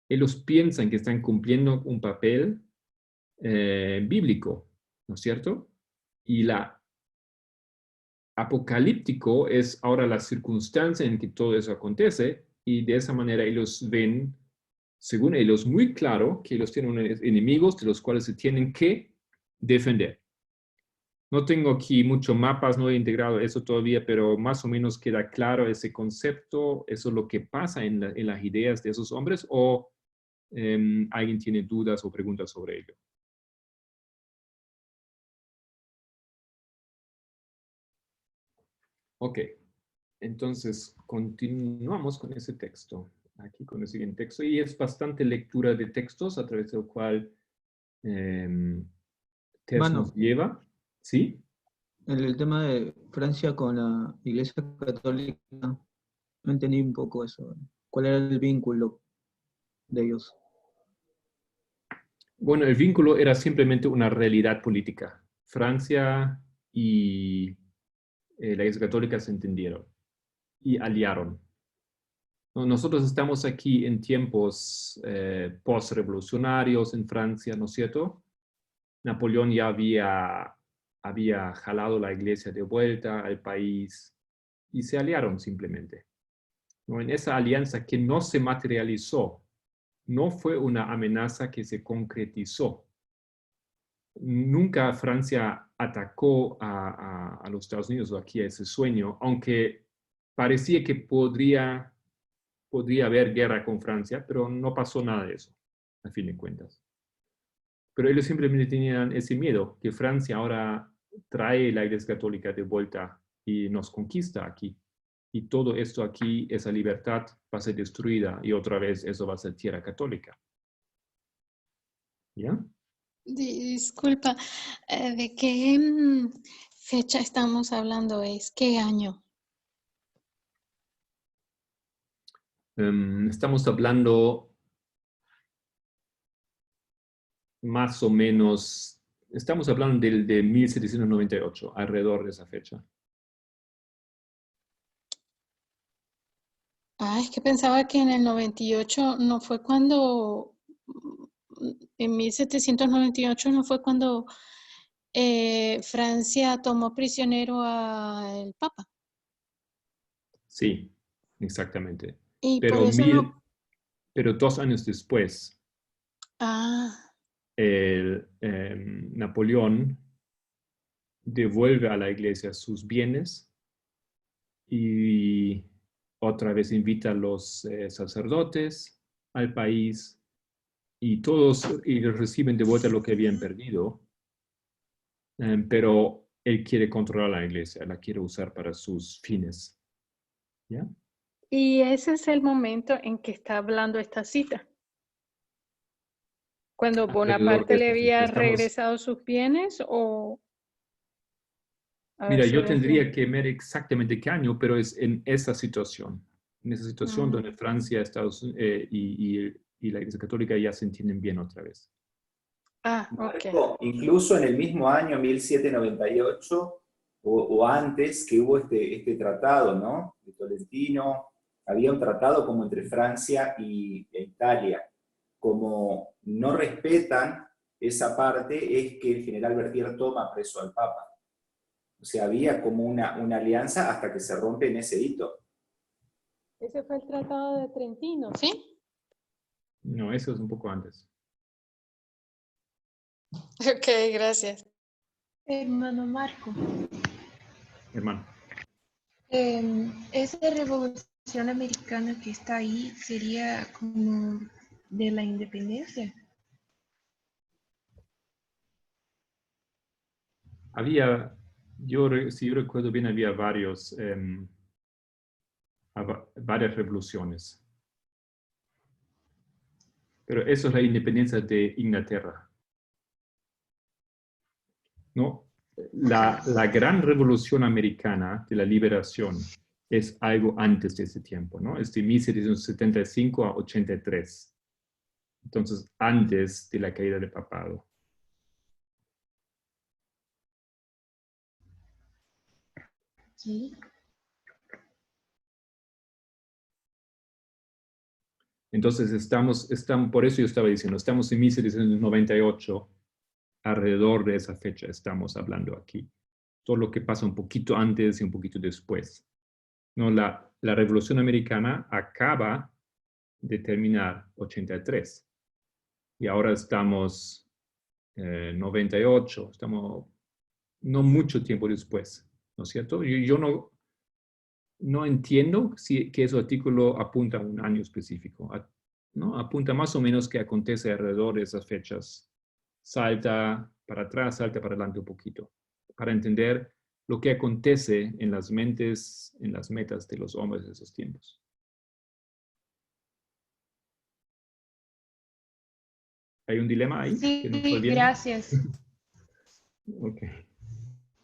ellos piensan que están cumpliendo un papel bíblico, ¿no es cierto? Y la apocalíptico es ahora la circunstancia en que todo eso acontece, y de esa manera ellos ven, según ellos, muy claro que ellos tienen enemigos de los cuales se tienen que defender. No tengo aquí muchos mapas, no he integrado eso todavía, pero más o menos queda claro ese concepto, eso es lo que pasa en las ideas de esos hombres, o ¿alguien tiene dudas o preguntas sobre ello? Ok, entonces continuamos con ese texto, aquí con el siguiente texto, y es bastante lectura de textos a través del cual Tess nos lleva. ¿Sí? En el tema de Francia con la Iglesia Católica, no entendí un poco eso. ¿Cuál era el vínculo de ellos? Bueno, el vínculo era simplemente una realidad política. Francia y la Iglesia Católica se entendieron y aliaron. Nosotros estamos aquí en tiempos post-revolucionarios en Francia, ¿no es cierto? Napoleón ya había jalado la iglesia de vuelta al país y se aliaron simplemente. ¿No? En esa alianza que no se materializó, no fue una amenaza que se concretizó. Nunca Francia atacó a los Estados Unidos o aquí a ese sueño, aunque parecía que podría haber guerra con Francia, pero no pasó nada de eso, a fin de cuentas. Pero ellos simplemente tenían ese miedo, que Francia ahora trae la Iglesia Católica de vuelta y nos conquista aquí. Y todo esto aquí, esa libertad va a ser destruida y otra vez eso va a ser tierra católica. ¿Ya? Disculpa, ¿de qué fecha estamos hablando? ¿Qué año? Estamos hablando más o menos, estamos hablando de 1798, alrededor de esa fecha. Ah, es que pensaba que en el 98 no fue cuando, en 1798 no fue cuando Francia tomó prisionero al Papa. Sí, exactamente. Y por eso Pero 2 años después, Napoleón devuelve a la iglesia sus bienes y otra vez invita a los sacerdotes al país y todos reciben de vuelta lo que habían perdido, pero él quiere controlar la iglesia, la quiere usar para sus fines. ¿Ya? Y ese es el momento en que está hablando esta cita. Cuando Bonaparte le había regresado sus bienes o... Mira, yo tendría que ver exactamente qué año, pero es en esa situación donde Francia, Estados Unidos y la Iglesia Católica ya se entienden bien otra vez. Marco, incluso en el mismo año 1798 o antes que hubo este tratado, ¿no? De Tolentino, había un tratado como entre Francia e Italia. Como no respetan esa parte, es que el general Berthier toma preso al Papa. O sea, había como una alianza hasta que se rompe en ese hito. Ese fue el Tratado de Trentino, ¿sí? No, eso es un poco antes. Ok, gracias. Hermano Marco. Hermano. Esa revolución americana que está ahí sería como de la independencia. Había, si yo recuerdo bien, había varias revoluciones. Pero eso es la independencia de Inglaterra. ¿No? La gran revolución americana de la liberación es algo antes de ese tiempo, ¿no? Es de 1775 a 83. Entonces, antes de la caída del papado. Sí. Entonces, por eso yo estaba diciendo, estamos en 1798, alrededor de esa fecha estamos hablando aquí. Todo lo que pasa un poquito antes y un poquito después. ¿No? La Revolución Americana acaba de terminar 83. Y ahora estamos 98, estamos no mucho tiempo después, ¿no es cierto? Yo no entiendo que ese artículo apunta a un año específico, ¿no? Apunta más o menos que acontece alrededor de esas fechas. Salta para atrás, salta para adelante un poquito, para entender lo que acontece en las mentes, en las metas de los hombres de esos tiempos. ¿Hay un dilema ahí? Sí, gracias. Ok.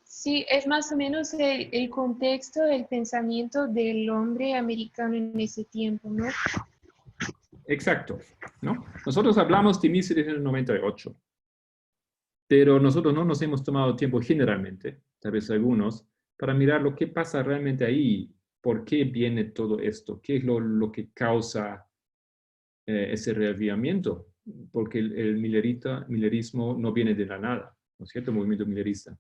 Sí, es más o menos el contexto del pensamiento del hombre americano en ese tiempo, ¿no? Exacto, ¿no? Nosotros hablamos de 1798, pero nosotros no nos hemos tomado tiempo generalmente, tal vez algunos, para mirar lo que pasa realmente ahí, por qué viene todo esto, qué es lo que causa ese reavivamiento, porque el millerismo no viene de la nada, ¿no es cierto? El movimiento millerista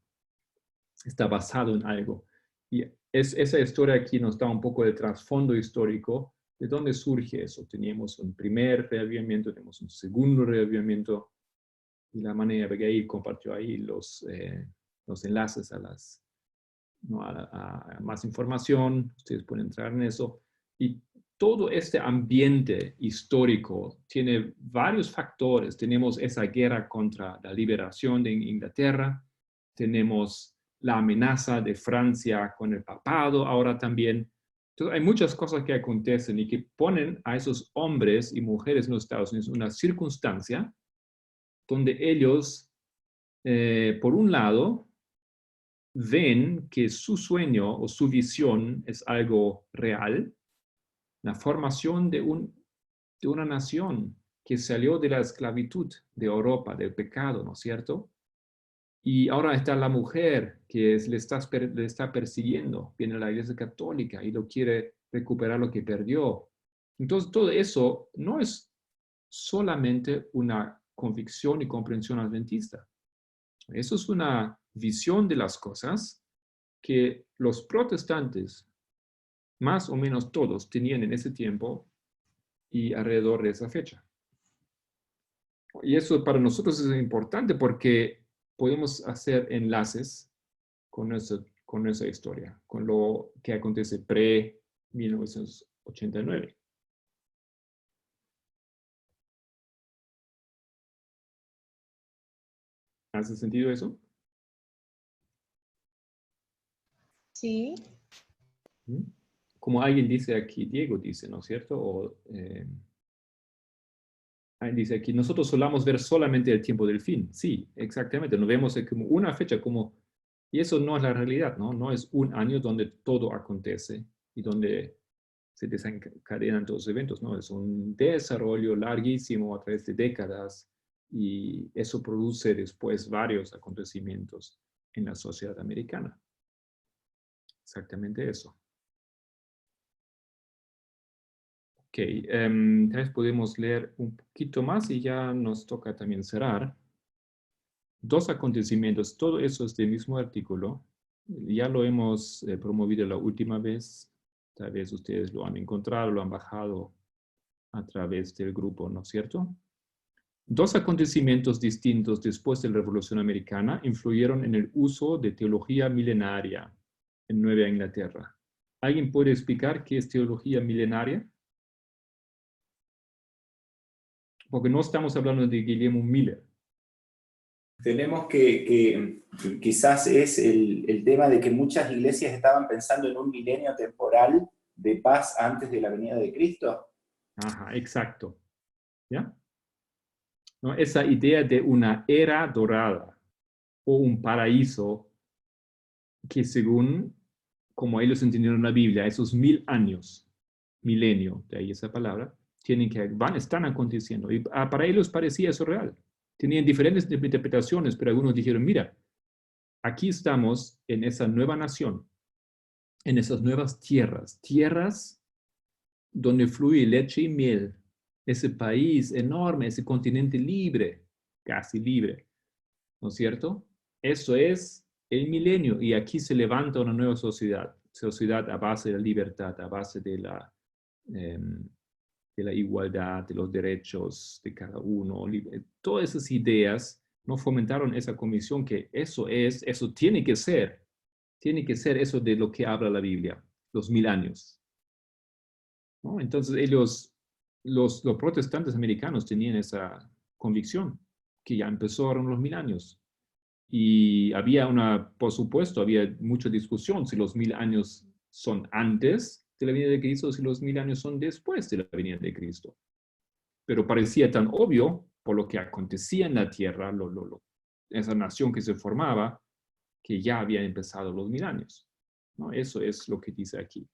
está basado en algo. Y esa historia aquí nos da un poco de trasfondo histórico ¿De dónde surge eso? Teníamos un primer reavivamiento, tenemos un segundo reavivamiento, y la manera que ahí compartió ahí los enlaces a más información, ustedes pueden entrar en eso. Y todo este ambiente histórico tiene varios factores. Tenemos esa guerra contra la liberación de Inglaterra, tenemos la amenaza de Francia con el papado ahora también. Entonces hay muchas cosas que acontecen y que ponen a esos hombres y mujeres en los Estados Unidos en una circunstancia donde ellos, por un lado, ven que su sueño o su visión es algo real, la formación de una nación que salió de la esclavitud de Europa, del pecado, ¿no es cierto? Y ahora está la mujer que le está persiguiendo, viene a la Iglesia Católica y lo quiere recuperar lo que perdió. Entonces todo eso no es solamente una convicción y comprensión adventista. Eso es una visión de las cosas que los protestantes, más o menos todos, tenían en ese tiempo y alrededor de esa fecha. Y eso para nosotros es importante porque podemos hacer enlaces con nuestra historia, con lo que acontece pre-1989. ¿Hace sentido eso? Sí. Como alguien dice aquí, Diego dice, ¿no es cierto? O, alguien dice aquí, nosotros solamos ver solamente el tiempo del fin. Sí, exactamente. Nos vemos como una fecha, y eso no es la realidad, ¿no? No es un año donde todo acontece y donde se desencadenan todos los eventos, ¿no? Es un desarrollo larguísimo a través de décadas y eso produce después varios acontecimientos en la sociedad americana. Exactamente eso. Ok, tal vez podemos leer un poquito más y ya nos toca también cerrar. Dos acontecimientos, todo eso es del mismo artículo. Ya lo hemos promovido la última vez. Tal vez ustedes lo han encontrado, lo han bajado a través del grupo, ¿no es cierto? Dos acontecimientos distintos después de la Revolución Americana influyeron en el uso de teología milenaria en Nueva Inglaterra. ¿Alguien puede explicar qué es teología milenaria? Porque no estamos hablando de Guillermo Miller. Tenemos que quizás es el tema de que muchas iglesias estaban pensando en un milenio temporal de paz antes de la venida de Cristo. Ajá, exacto. ¿Ya? ¿No? Esa idea de una era dorada o un paraíso que según, como ellos entendieron la Biblia, esos 1000 años, milenio, de ahí esa palabra, están aconteciendo. Y para ellos parecía eso real. Tenían diferentes interpretaciones, pero algunos dijeron, mira, aquí estamos en esa nueva nación, en esas nuevas tierras donde fluye leche y miel, ese país enorme, ese continente libre, casi libre, ¿no es cierto? Eso es el milenio y aquí se levanta una nueva sociedad a base de la libertad, a base de la igualdad, de los derechos de cada uno. Todas esas ideas no fomentaron esa convicción que eso tiene que ser eso de lo que habla la Biblia, los 1000 años. ¿No? Entonces ellos, los protestantes americanos tenían esa convicción que ya empezaron los 1000 años. Y por supuesto, había mucha discusión si los 1000 años son antes de la venida de Cristo o si los 1000 años son después de la venida de Cristo. Pero parecía tan obvio por lo que acontecía en la tierra, esa nación que se formaba, que ya habían empezado los 1000 años. ¿No? Eso es lo que dice aquí.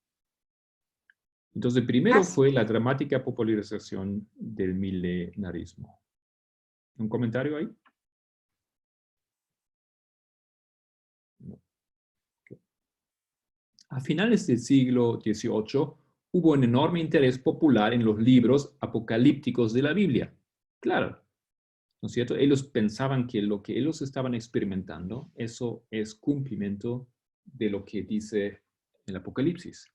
Entonces, primero fue la dramática popularización del milenarismo. ¿Un comentario ahí? No. Okay. A finales del siglo XVIII hubo un enorme interés popular en los libros apocalípticos de la Biblia. Claro, ¿no es cierto? Ellos pensaban que lo que ellos estaban experimentando, eso es cumplimiento de lo que dice el Apocalipsis.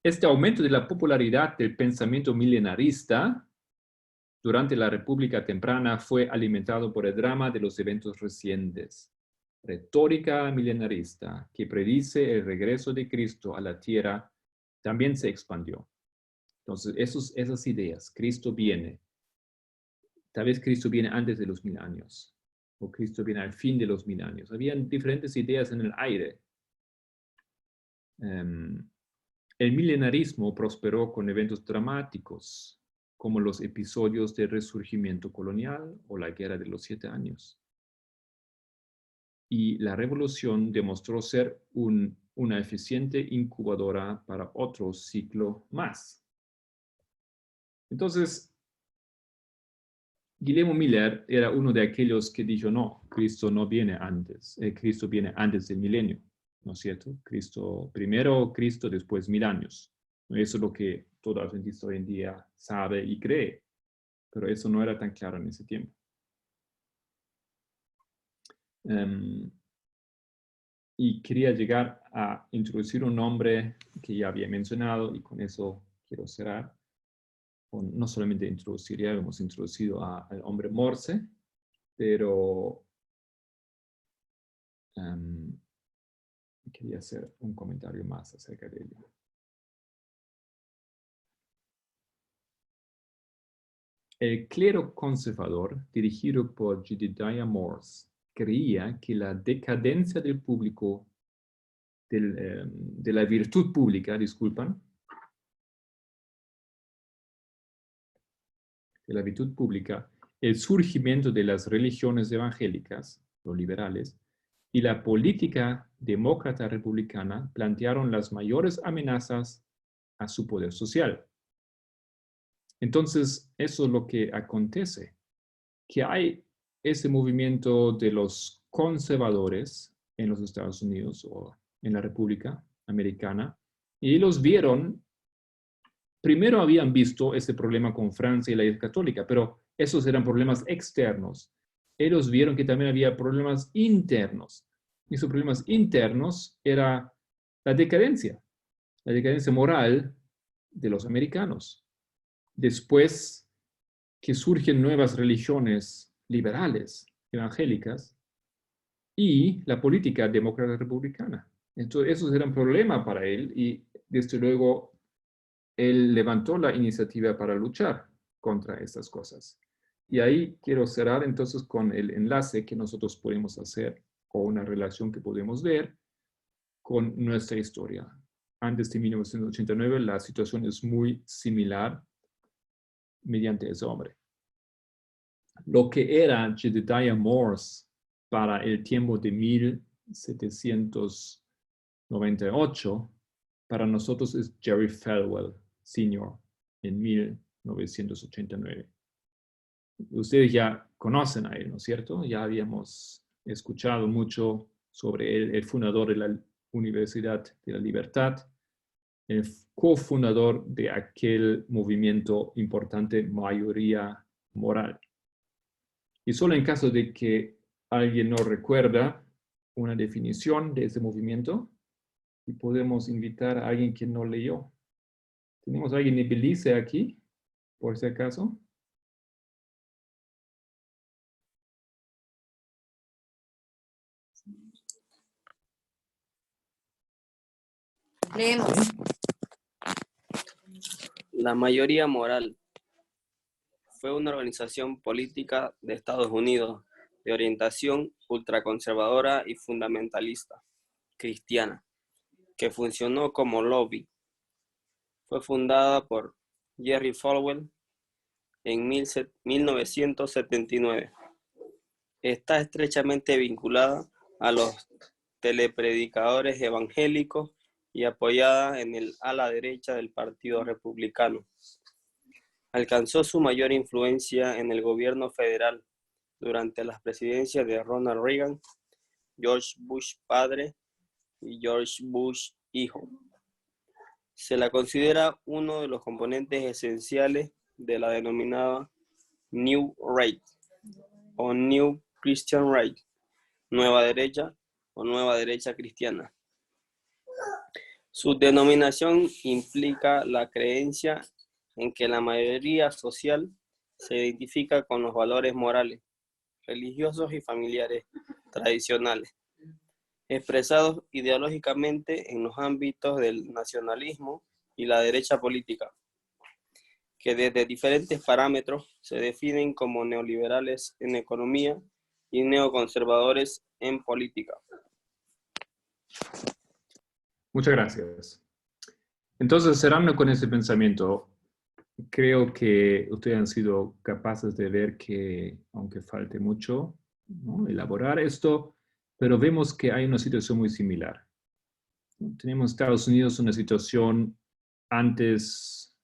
Este aumento de la popularidad del pensamiento milenarista durante la República Temprana fue alimentado por el drama de los eventos recientes. Retórica milenarista que predice el regreso de Cristo a la tierra también se expandió. Entonces, esas ideas, Cristo viene, tal vez Cristo viene antes de los 1000 años, o Cristo viene al fin de los 1000 años. Habían diferentes ideas en el aire. El milenarismo prosperó con eventos dramáticos, como los episodios del resurgimiento colonial o la Guerra de los 7 años. Y la revolución demostró ser una eficiente incubadora para otro ciclo más. Entonces, Guillermo Miller era uno de aquellos que dijo, no, Cristo no viene antes, Cristo viene antes del milenio, ¿no es cierto? Primero Cristo, después 1000 años. Eso es lo que todo adventista hoy en día sabe y cree, pero eso no era tan claro en ese tiempo. Y quería llegar a introducir un nombre que ya había mencionado, y con eso quiero cerrar. No solamente introducir, ya hemos introducido al hombre Morse, pero quería hacer un comentario más acerca de ello. El clero conservador, dirigido por Jedediah Morse, creía que la decadencia del público, de la virtud pública, de la virtud pública, el surgimiento de las religiones evangélicas, los liberales, y la política demócrata republicana plantearon las mayores amenazas a su poder social. Entonces, eso es lo que acontece, que hay ese movimiento de los conservadores en los Estados Unidos o en la República Americana, y ellos vieron, primero habían visto ese problema con Francia y la Iglesia Católica, pero esos eran problemas externos. Ellos vieron que también había problemas internos. Y esos problemas internos era la decadencia moral de los americanos. Después que surgen nuevas religiones liberales, evangélicas, y la política demócrata republicana. Entonces, esos eran problemas para él, y desde luego él levantó la iniciativa para luchar contra estas cosas. Y ahí quiero cerrar entonces con el enlace que nosotros podemos hacer, o una relación que podemos ver con nuestra historia. Antes de 1989 la situación es muy similar mediante ese hombre. Lo que era Jedediah Morse para el tiempo de 1798, para nosotros es Jerry Falwell Sr. en 1989. Ustedes ya conocen a él, ¿no es cierto? Ya habíamos escuchado mucho sobre él, el fundador de la Universidad de la Libertad, el cofundador de aquel movimiento importante, Mayoría Moral. Y solo en caso de que alguien no recuerda una definición de ese movimiento, y podemos invitar a alguien que no leyó. ¿Tenemos a alguien de Belice aquí, por si acaso? Leemos. La Mayoría Moral fue una organización política de Estados Unidos de orientación ultraconservadora y fundamentalista cristiana, que funcionó como lobby. Fue fundada por Jerry Falwell en 1979. Está estrechamente vinculada a los telepredicadores evangélicos y apoyada en el ala derecha del Partido Republicano. Alcanzó su mayor influencia en el gobierno federal durante las presidencias de Ronald Reagan, George Bush padre y George Bush hijo. Se la considera uno de los componentes esenciales de la denominada New Right o New Christian Right, nueva derecha o nueva derecha cristiana. Su denominación implica la creencia en que la mayoría social se identifica con los valores morales, religiosos y familiares tradicionales, expresados ideológicamente en los ámbitos del nacionalismo y la derecha política, que desde diferentes parámetros se definen como neoliberales en economía y neoconservadores en política. Muchas gracias. Entonces, cerrando con ese pensamiento, creo que ustedes han sido capaces de ver que, aunque falte mucho, ¿no?, elaborar esto, pero vemos que hay una situación muy similar. Tenemos en Estados Unidos una situación antes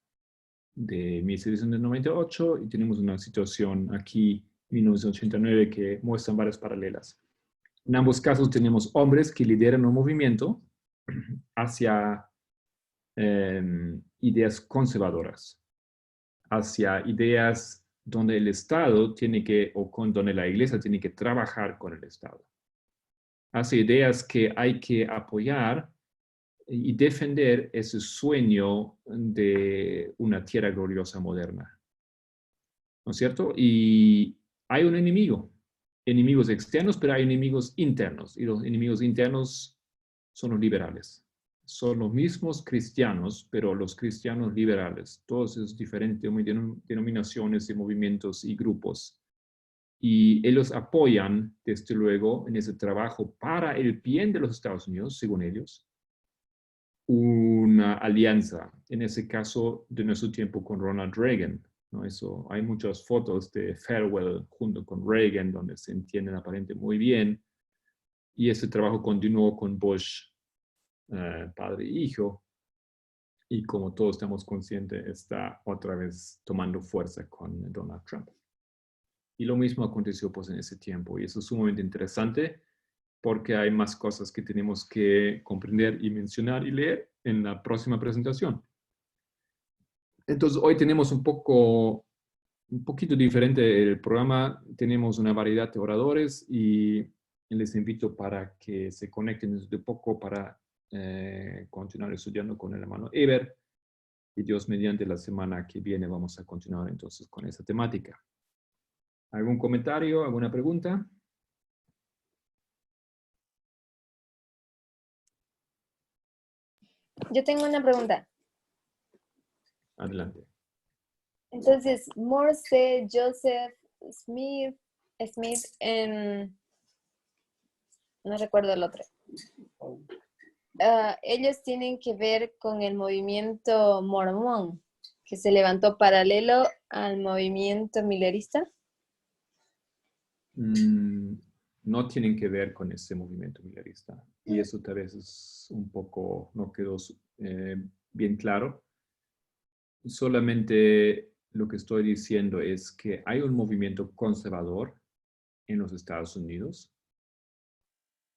de 1798 y tenemos una situación aquí, 1989, que muestran varias paralelas. En ambos casos tenemos hombres que lideran un movimiento hacia ideas conservadoras, hacia ideas donde el Estado tiene que, o donde la Iglesia tiene que trabajar con el Estado, hacia ideas que hay que apoyar y defender ese sueño de una tierra gloriosa moderna, ¿no es cierto? Y hay un enemigo, enemigos externos, pero hay enemigos internos, y los enemigos internos son los liberales. Son los mismos cristianos, pero los cristianos liberales, todos esos diferentes denominaciones y movimientos y grupos. Y ellos apoyan, desde luego, en ese trabajo para el bien de los Estados Unidos, según ellos, una alianza, en ese caso de nuestro tiempo con Ronald Reagan, ¿no? Eso, hay muchas fotos de farewell junto con Reagan, donde se entienden aparentemente muy bien, y ese trabajo continuó con Bush, padre e hijo, y como todos estamos conscientes, está otra vez tomando fuerza con Donald Trump. Y lo mismo aconteció pues en ese tiempo, y eso es sumamente interesante, porque hay más cosas que tenemos que comprender y mencionar y leer en la próxima presentación. Entonces, hoy tenemos un poquito diferente el programa, tenemos una variedad de oradores, y les invito para que se conecten desde poco para continuar estudiando con el hermano Eber, y Dios mediante la semana que viene vamos a continuar entonces con esa temática. ¿Algún comentario, alguna pregunta? Yo tengo una pregunta. Adelante. Entonces, Morse, Joseph Smith, no recuerdo el otro. Ellos tienen que ver con el movimiento mormón, que se levantó paralelo al movimiento millerista. No tienen que ver con ese movimiento millerista. Y eso tal vez es un poco, no quedó bien claro. Solamente lo que estoy diciendo es que hay un movimiento conservador en los Estados Unidos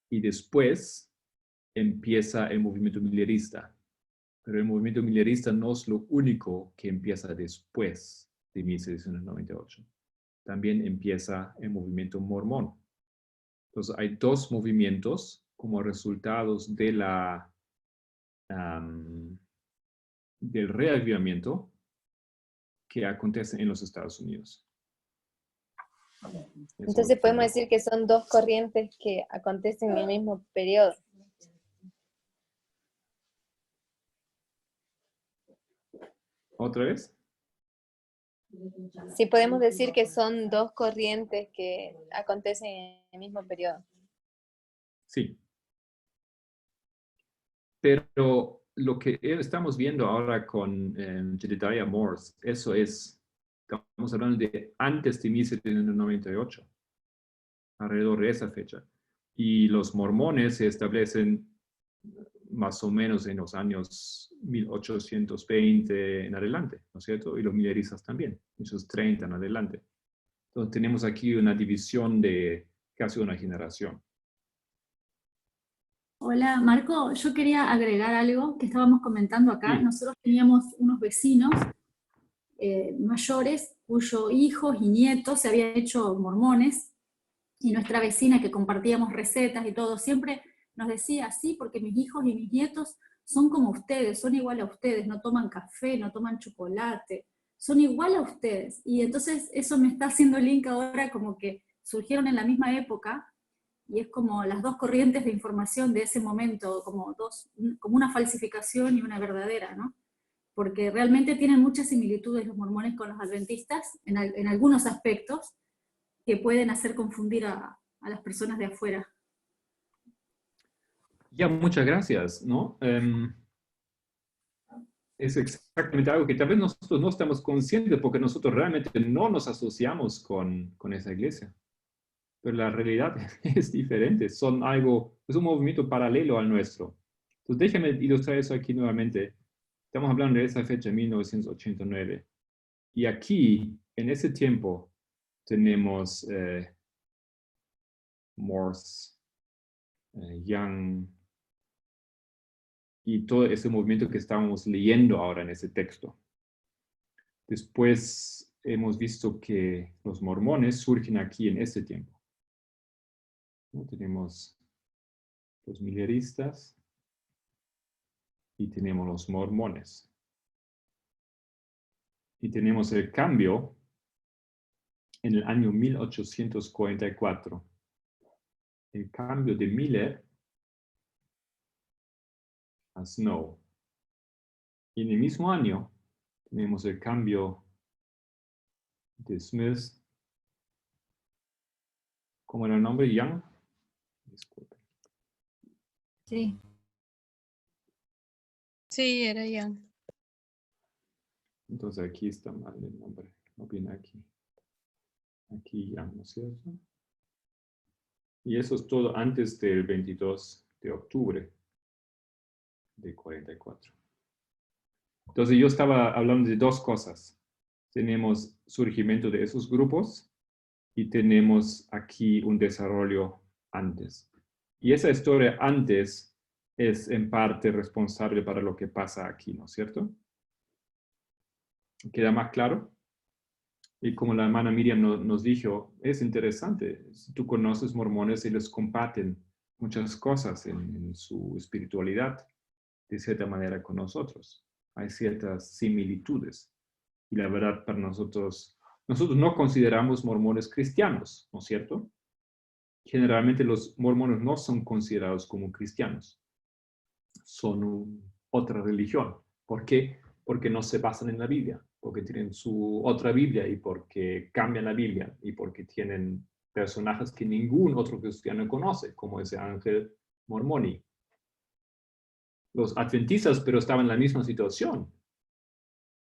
y después empieza el movimiento millerista. Pero el movimiento millerista no es lo único que empieza después de 1798. También empieza el movimiento mormón. Entonces hay dos movimientos como resultados de del reavivamiento que acontece en los Estados Unidos. Entonces podemos decir que son dos corrientes que acontecen en el mismo periodo. ¿Otra vez? Sí, podemos decir que son dos corrientes que acontecen en el mismo periodo. Sí. Pero lo que estamos viendo ahora con Jedediah Morse, eso es, estamos hablando de antes de 1798, alrededor de esa fecha. Y los mormones se establecen más o menos en los años 1820 en adelante, ¿no es cierto? Y los milleristas también, esos 30 en adelante. Entonces tenemos aquí una división de casi una generación. Hola, Marco, yo quería agregar algo que estábamos comentando acá. Sí. Nosotros teníamos unos vecinos mayores cuyos hijos y nietos se habían hecho mormones, y nuestra vecina, que compartíamos recetas y todo, siempre nos decía, sí, porque mis hijos y mis nietos son como ustedes, son igual a ustedes, no toman café, no toman chocolate, son igual a ustedes. Y entonces eso me está haciendo link ahora como que surgieron en la misma época, y es como las dos corrientes de información de ese momento, como una falsificación y una verdadera, ¿no? Porque realmente tienen muchas similitudes los mormones con los adventistas, en algunos aspectos, que pueden hacer confundir a las personas de afuera. Ya, muchas gracias, ¿no? Es exactamente algo que tal vez nosotros no estamos conscientes porque nosotros realmente no nos asociamos con esa iglesia. Pero la realidad es diferente, es un movimiento paralelo al nuestro. Entonces déjame ilustrar eso aquí nuevamente. Estamos hablando de esa fecha, 1989. Y aquí, en ese tiempo, tenemos Morse, Young, y todo ese movimiento que estamos leyendo ahora en ese texto. Después hemos visto que los mormones surgen aquí en este tiempo. ¿No? Tenemos los milleristas y tenemos los mormones. Y tenemos el cambio en el año 1844. El cambio de Miller a Snow. Y en el mismo año tenemos el cambio de Smith. ¿Cómo era el nombre? Young. Disculpe. Sí. Sí, era Young. Entonces aquí está mal el nombre. No viene aquí. Aquí Young, ¿no es cierto? Y eso es todo antes del 22 de octubre de 44. Entonces yo estaba hablando de dos cosas. Tenemos surgimiento de esos grupos y tenemos aquí un desarrollo antes. Y esa historia antes es en parte responsable para lo que pasa aquí, ¿no es cierto? ¿Queda más claro? Y como la hermana Miriam nos dijo, es interesante. Si tú conoces mormones, ellos comparten muchas cosas en su espiritualidad, de cierta manera con nosotros. Hay ciertas similitudes. Y la verdad, para nosotros no consideramos mormones cristianos, ¿no es cierto? Generalmente los mormones no son considerados como cristianos. Son otra religión. ¿Por qué? Porque no se basan en la Biblia, porque tienen su otra Biblia y porque cambian la Biblia y porque tienen personajes que ningún otro cristiano conoce, como ese ángel Mormoni. Los adventistas, pero estaban en la misma situación.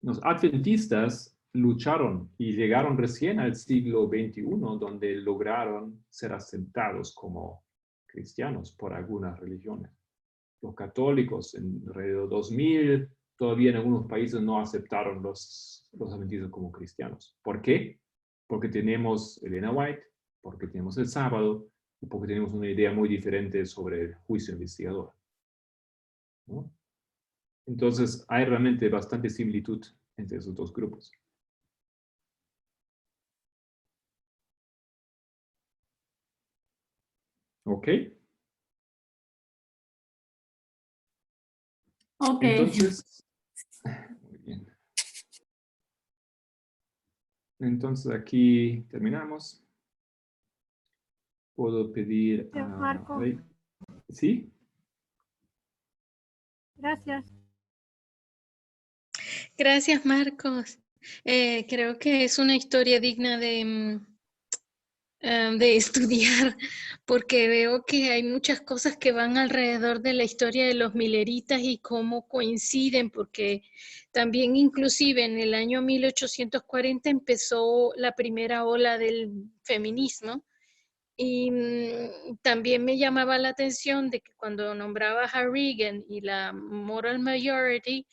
Los adventistas lucharon y llegaron recién al siglo XXI, donde lograron ser aceptados como cristianos por algunas religiones. Los católicos en alrededor de 2000, todavía en algunos países no aceptaron los adventistas como cristianos. ¿Por qué? Porque tenemos Elena White, porque tenemos el sábado, y porque tenemos una idea muy diferente sobre el juicio investigador, ¿no? Entonces, hay realmente bastante similitud entre esos dos grupos. ¿Ok? Ok. Entonces, muy bien. Entonces, aquí terminamos. Puedo pedir a... Marco. ¿Sí? Gracias. Gracias, Marcos. Creo que es una historia digna de estudiar, porque veo que hay muchas cosas que van alrededor de la historia de los mileritas y cómo coinciden, porque también inclusive en el año 1840 empezó la primera ola del feminismo. Y también me llamaba la atención de que cuando nombraba a Reagan y la Moral Majority,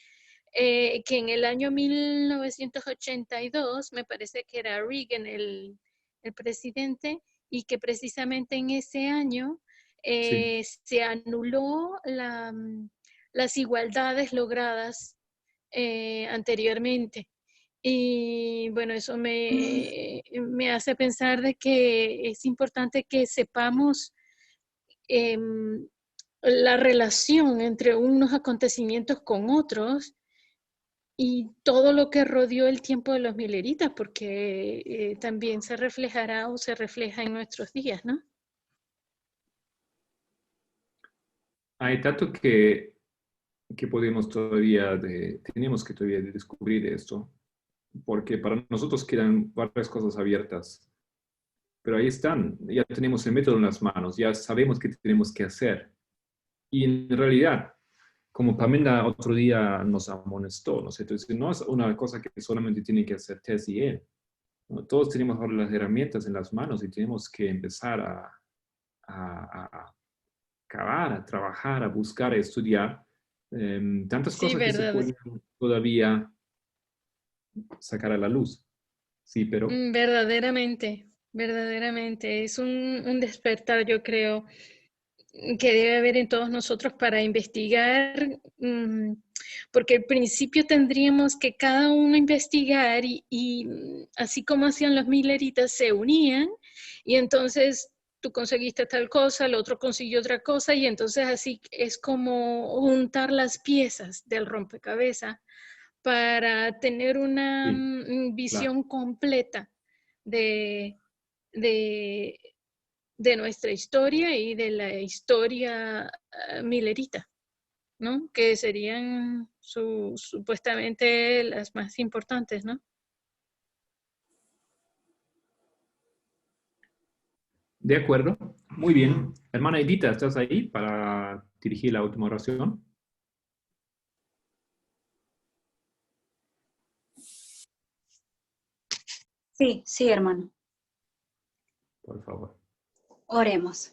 que en el año 1982, me parece que era Reagan el presidente, y que precisamente en ese año se anuló las igualdades logradas anteriormente. Y bueno, eso me hace pensar de que es importante que sepamos la relación entre unos acontecimientos con otros y todo lo que rodeó el tiempo de los mileritas, porque también se reflejará o se refleja en nuestros días, ¿no? Hay tanto que podemos todavía, tenemos que todavía descubrir esto, porque para nosotros quedan varias cosas abiertas. Pero ahí están, ya tenemos el método en las manos, ya sabemos qué tenemos que hacer. Y en realidad, como Pamela otro día nos amonestó, ¿no es cierto? No es una cosa que solamente tiene que hacer Tess y él, ¿no? Todos tenemos ahora las herramientas en las manos y tenemos que empezar a cavar, a trabajar, a buscar, a estudiar tantas Sí, cosas que se verdad. pueden todavía sacar a la luz. Sí, pero... Verdaderamente, verdaderamente. Es un despertar, yo creo, que debe haber en todos nosotros para investigar, porque al principio tendríamos que cada uno investigar y así como hacían los mileritas, se unían y entonces tú conseguiste tal cosa, el otro consiguió otra cosa y entonces así es como juntar las piezas del rompecabezas para tener una visión completa de, de, de nuestra historia y de la historia milerita, ¿no? Que serían supuestamente las más importantes, ¿no? De acuerdo, muy bien. Hermana Edita, ¿estás ahí para dirigir la última oración? Sí, sí, hermano. Por favor. Oremos.